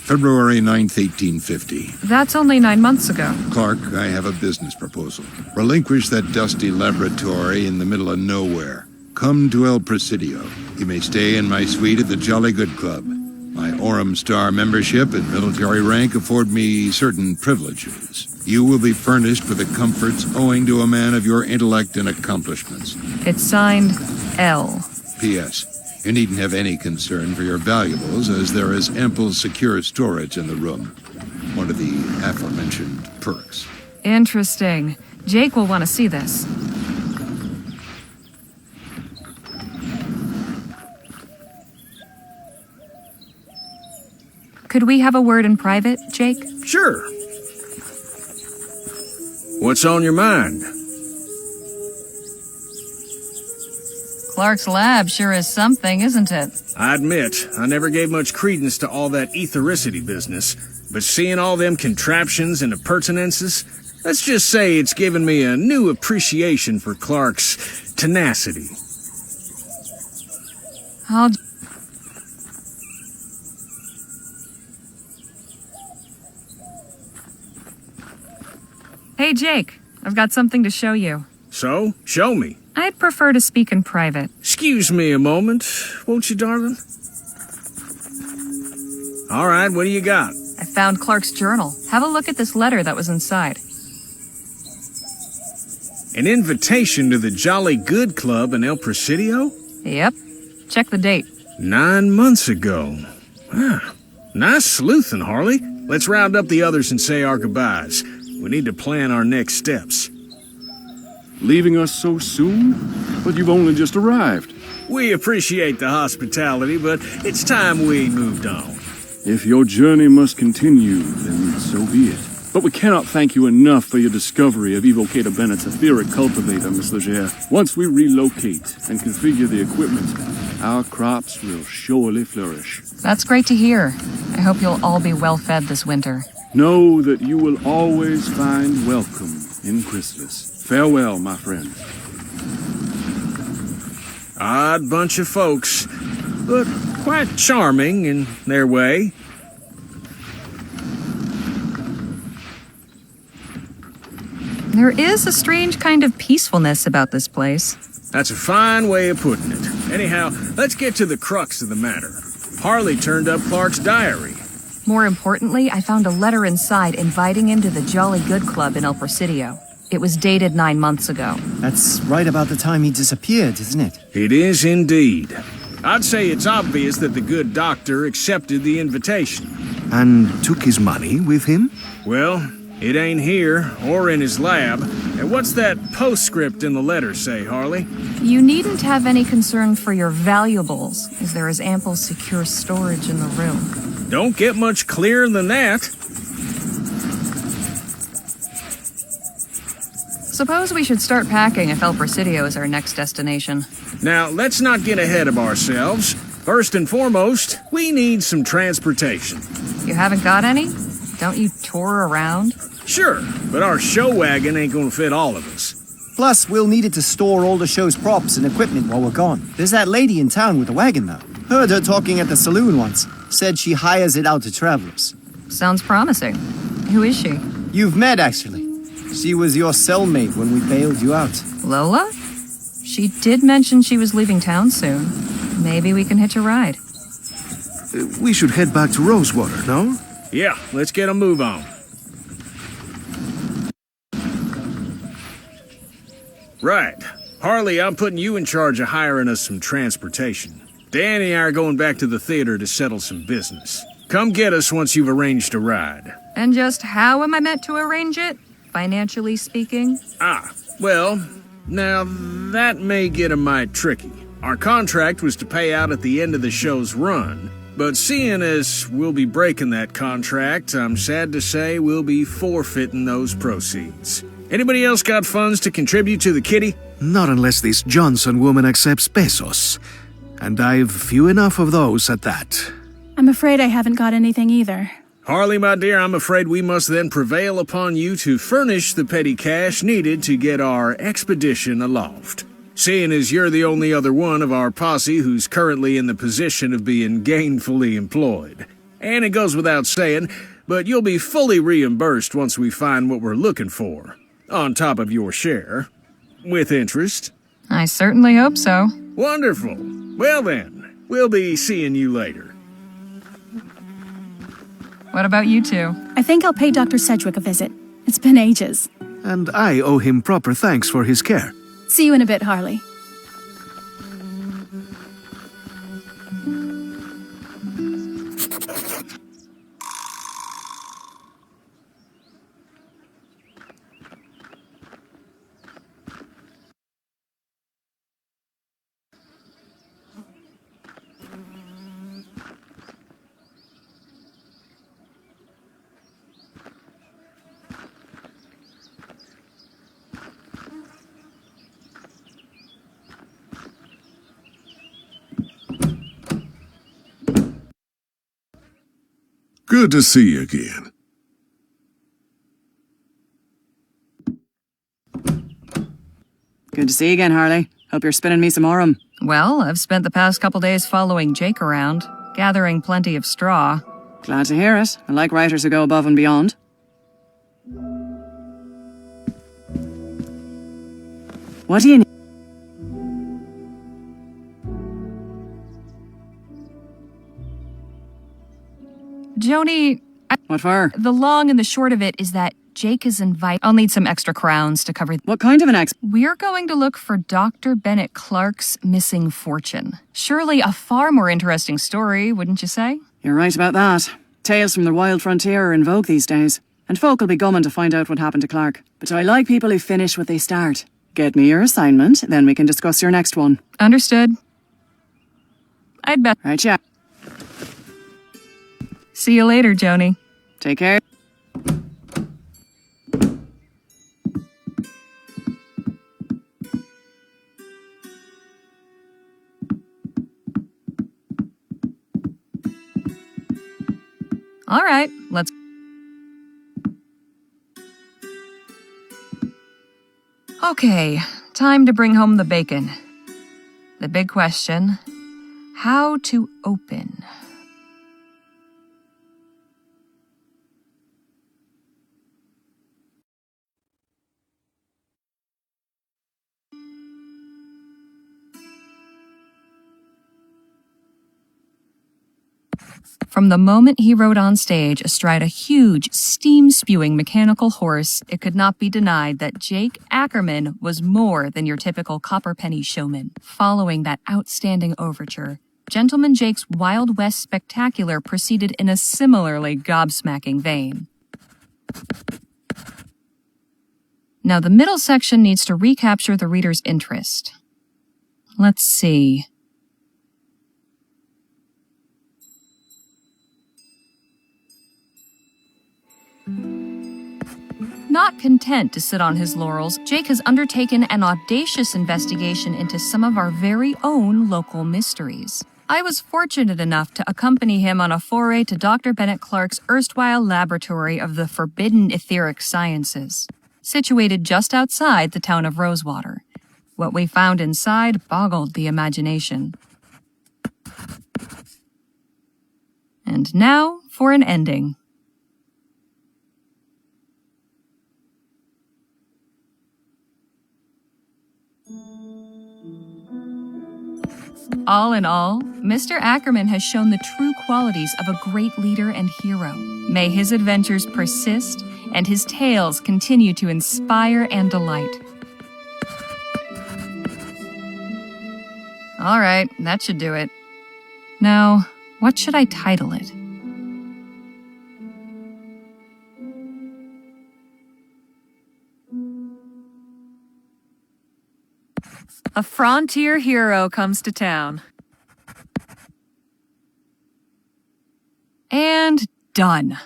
February 9th, 1850. That's only 9 months ago. Clark, I have a business proposal. Relinquish that dusty laboratory in the middle of nowhere. Come to El Presidio. You may stay in my suite at the Jolly Good Club. My Orem Star membership and military rank afford me certain privileges. You will be furnished with the comforts owing to a man of your intellect and accomplishments. It's signed L. P.S. You needn't have any concern for your valuables, as there is ample secure storage in the room. One of the aforementioned perks. Interesting. Jake will want to see this. Could we have a word in private, Jake? Sure. What's on your mind? Clark's lab sure is something, isn't it? I admit, I never gave much credence to all that ethericity business, but seeing all them contraptions and appurtenances, let's just say it's given me a new appreciation for Clark's tenacity. Hey, Jake, I've got something to show you. So, show me. I'd prefer to speak in private. Excuse me a moment, won't you, darling? All right, what do you got? I found Clark's journal. Have a look at this letter that was inside. An invitation to the Jolly Good Club in El Presidio? Yep. Check the date. 9 months ago. Ah, nice sleuthing, Harley. Let's round up the others and say our goodbyes. We need to plan our next steps. Leaving us so soon? But you've only just arrived. We appreciate the hospitality, but it's time we moved on. If your journey must continue, then so be it. But we cannot thank you enough for your discovery of Evocator Bennett's etheric cultivator, Miss Leger. Once we relocate and configure the equipment, our crops will surely flourish. That's great to hear. I hope you'll all be well fed this winter. Know that you will always find welcome in Chrysalis. Farewell, my friend. Odd bunch of folks, but quite charming in their way. There is a strange kind of peacefulness about this place. That's a fine way of putting it. Anyhow, let's get to the crux of the matter. Harley turned up Clark's diary. More importantly, I found a letter inside inviting him to the Jolly Good Club in El Presidio. It was dated 9 months ago. That's right about the time he disappeared, isn't it? It is indeed. I'd say it's obvious that the good doctor accepted the invitation. And took his money with him? Well, it ain't here, or in his lab. And what's that postscript in the letter say, Harley? You needn't have any concern for your valuables, as there is ample secure storage in the room. Don't get much clearer than that. Suppose we should start packing if El Presidio is our next destination. Now, let's not get ahead of ourselves. First and foremost, we need some transportation. You haven't got any? Don't you tour around? Sure, but our show wagon ain't gonna fit all of us. Plus, we'll need it to store all the show's props and equipment while we're gone. There's that lady in town with a wagon, though. Heard her talking at the saloon once. Said she hires it out to travelers. Sounds promising. Who is she? You've met, actually. She was your cellmate when we bailed you out. Lola? She did mention she was leaving town soon. Maybe we can hitch a ride. We should head back to Rosewater, no? Yeah, let's get a move on. Right. Harley, I'm putting you in charge of hiring us some transportation. Danny and I are going back to the theater to settle some business. Come get us once you've arranged a ride. And just how am I meant to arrange it? Financially speaking? Well, now that may get a mite tricky. Our contract was to pay out at the end of the show's run, but seeing as we'll be breaking that contract, I'm sad to say we'll be forfeiting those proceeds. Anybody else got funds to contribute to the kitty? Not unless this Johnson woman accepts pesos. And I've few enough of those at that. I'm afraid I haven't got anything either. Harley, my dear, I'm afraid we must then prevail upon you to furnish the petty cash needed to get our expedition aloft. Seeing as you're the only other one of our posse who's currently in the position of being gainfully employed. And it goes without saying, but you'll be fully reimbursed once we find what we're looking for. On top of your share. With interest. I certainly hope so. Wonderful. Well then, we'll be seeing you later. What about you two? I think I'll pay Dr. Sedgwick a visit. It's been ages. And I owe him proper thanks for his care. See you in a bit, Harley. Good to see you again. Good to see you again, Harley. Hope you're spinning me some aurum. Well, I've spent the past couple days following Jake around, gathering plenty of straw. Glad to hear it. I like writers who go above and beyond. What do you need? Joni... What for? The long and the short of it is that Jake is invited. I'll need some extra crowns to cover... What kind of an We're going to look for Dr. Bennett Clark's missing fortune. Surely a far more interesting story, wouldn't you say? You're right about that. Tales from the wild frontier are in vogue these days. And folk will be gumming to find out what happened to Clark. But I like people who finish what they start. Get me your assignment, then we can discuss your next one. Understood. I'd bet. Right, yeah. See you later, Joni. Take care. All right, let's... Okay, time to bring home the bacon. The big question, how to open? From the moment he rode on stage astride a huge, steam-spewing mechanical horse, it could not be denied that Jake Ackerman was more than your typical copperpenny showman. Following that outstanding overture, Gentleman Jake's Wild West Spectacular proceeded in a similarly gobsmacking vein. Now the middle section needs to recapture the reader's interest. Let's see. Not content to sit on his laurels, Jake has undertaken an audacious investigation into some of our very own local mysteries. I was fortunate enough to accompany him on a foray to Dr. Bennett Clark's erstwhile laboratory of the forbidden etheric sciences, situated just outside the town of Rosewater. What we found inside boggled the imagination. And now for an ending. All in all, Mr. Ackerman has shown the true qualities of a great leader and hero. May his adventures persist and his tales continue to inspire and delight. All right, that should do it. Now, what should I title it? A frontier hero comes to town. And done.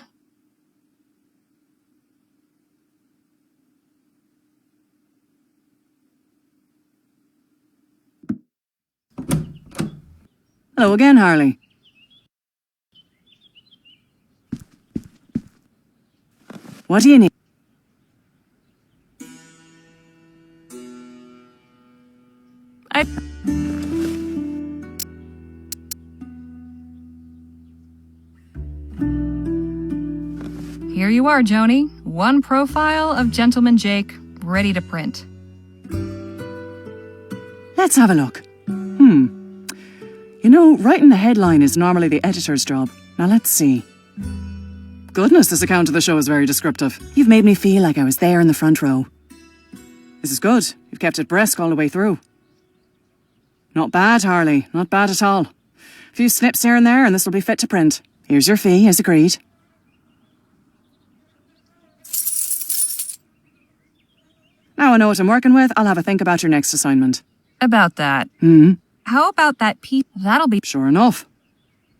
Hello again, Harley. What do you need? Here you are, Joni. One profile of Gentleman Jake, ready to print. Let's have a look. You know, writing the headline is normally the editor's job. Now let's see. Goodness, this account of the show is very descriptive. You've made me feel like I was there in the front row. This is good. You've kept it brisk all the way through. Not bad, Harley. Not bad at all. A few snips here and there, and this will be fit to print. Here's your fee, as agreed. Now I know what I'm working with, I'll have a think about your next assignment. About that. How about that piece? That'll be... Sure enough.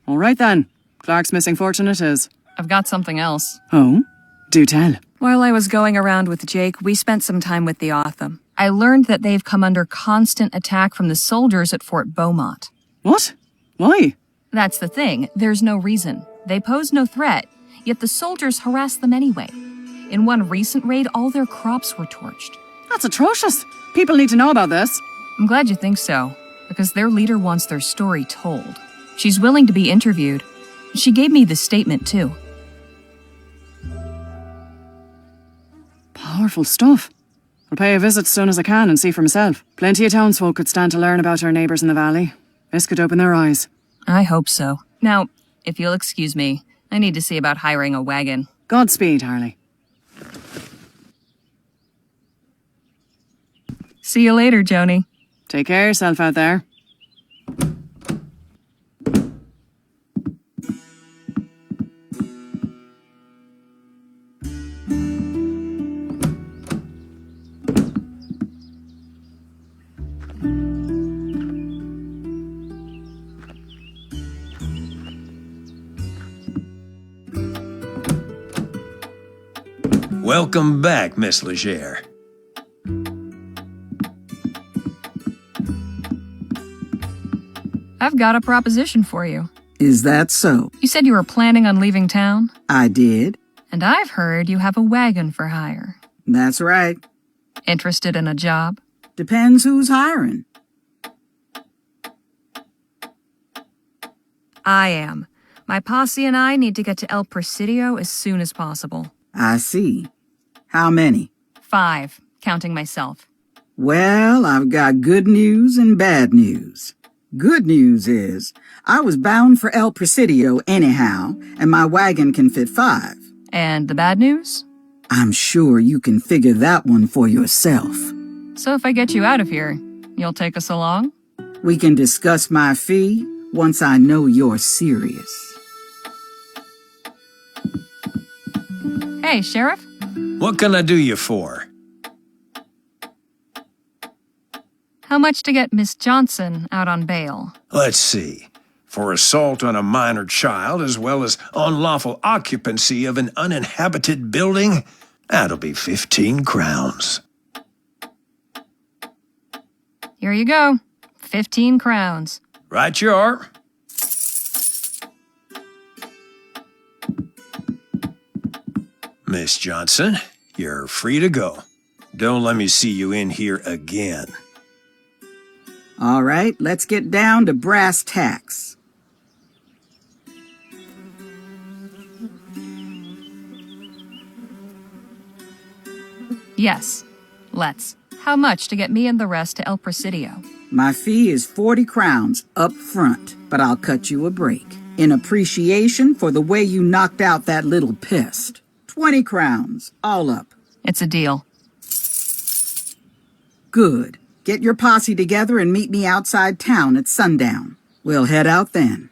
All right then. Clark's missing fortune it is. I've got something else. Oh? Do tell. While I was going around with Jake, we spent some time with the Otham. I learned that they've come under constant attack from the soldiers at Fort Beaumont. What? Why? That's the thing. There's no reason. They pose no threat, yet the soldiers harass them anyway. In one recent raid, all their crops were torched. That's atrocious. People need to know about this. I'm glad you think so, because their leader wants their story told. She's willing to be interviewed. She gave me this statement, too. Powerful stuff. I'll pay a visit as soon as I can and see for myself. Plenty of townsfolk could stand to learn about our neighbours in the valley. This could open their eyes. I hope so. Now, if you'll excuse me, I need to see about hiring a wagon. Godspeed, Harley. See you later, Joni. Take care of yourself out there. Welcome back, Miss Leger. I've got a proposition for you. Is that so? You said you were planning on leaving town? I did. And I've heard you have a wagon for hire. That's right. Interested in a job? Depends who's hiring. I am. My posse and I need to get to El Presidio as soon as possible. I see. How many? 5, counting myself. Well, I've got good news and bad news. Good news is, I was bound for El Presidio anyhow, and my wagon can fit 5. And the bad news? I'm sure you can figure that one for yourself. So if I get you out of here, you'll take us along? We can discuss my fee once I know you're serious. Hey, Sheriff? What can I do you for? How much to get Miss Johnson out on bail? Let's see. For assault on a minor child, as well as unlawful occupancy of an uninhabited building, that'll be 15 crowns. Here you go. 15 crowns. Right you are. Miss Johnson, you're free to go. Don't let me see you in here again. All right, let's get down to brass tacks. Yes, let's. How much to get me and the rest to El Presidio? My fee is 40 crowns up front, but I'll cut you a break. In appreciation for the way you knocked out that little pest. 20 crowns, all up. It's a deal. Good. Get your posse together and meet me outside town at sundown. We'll head out then.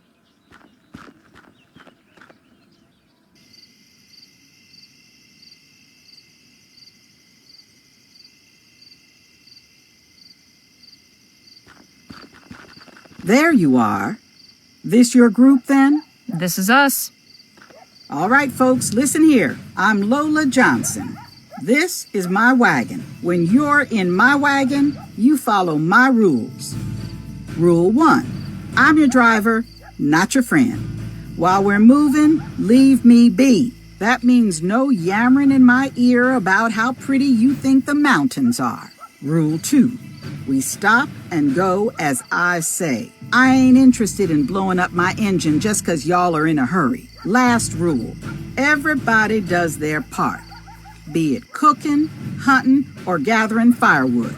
There you are. This your group, then? This is us. All right, folks, listen here. I'm Lola Johnson. This is my wagon. When you're in my wagon, you follow my rules. Rule 1. I'm your driver, not your friend. While we're moving, leave me be. That means no yammering in my ear about how pretty you think the mountains are. Rule 2. We stop and go as I say. I ain't interested in blowing up my engine just 'cause y'all are in a hurry. Last rule. Everybody does their part. Be it cooking, hunting, or gathering firewood.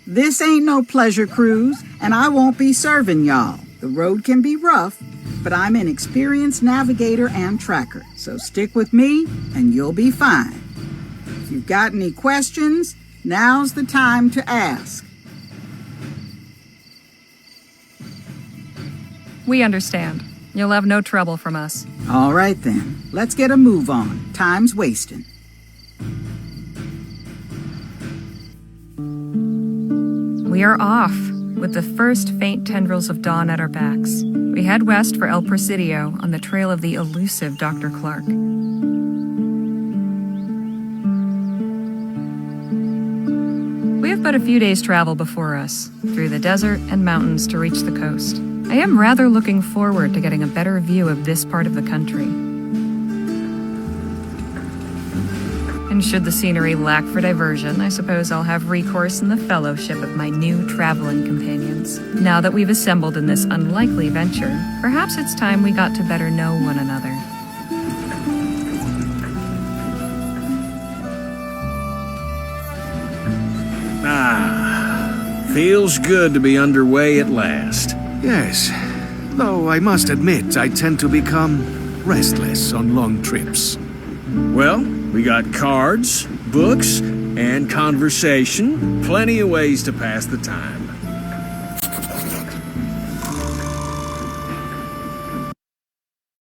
This ain't no pleasure cruise, and I won't be serving y'all. The road can be rough, but I'm an experienced navigator and tracker, so stick with me and you'll be fine. If you've got any questions, now's the time to ask. We understand. You'll have no trouble from us. All right then, let's get a move on. Time's wasting. We are off, with the first faint tendrils of dawn at our backs. We head west for El Presidio on the trail of the elusive Dr. Clark. We have but a few days' travel before us, through the desert and mountains to reach the coast. I am rather looking forward to getting a better view of this part of the country. And should the scenery lack for diversion, I suppose I'll have recourse in the fellowship of my new traveling companions. Now that we've assembled in this unlikely venture, perhaps it's time we got to better know one another. Feels good to be underway at last. Yes, though I must admit I tend to become restless on long trips. Well, we got cards, books, and conversation. Plenty of ways to pass the time.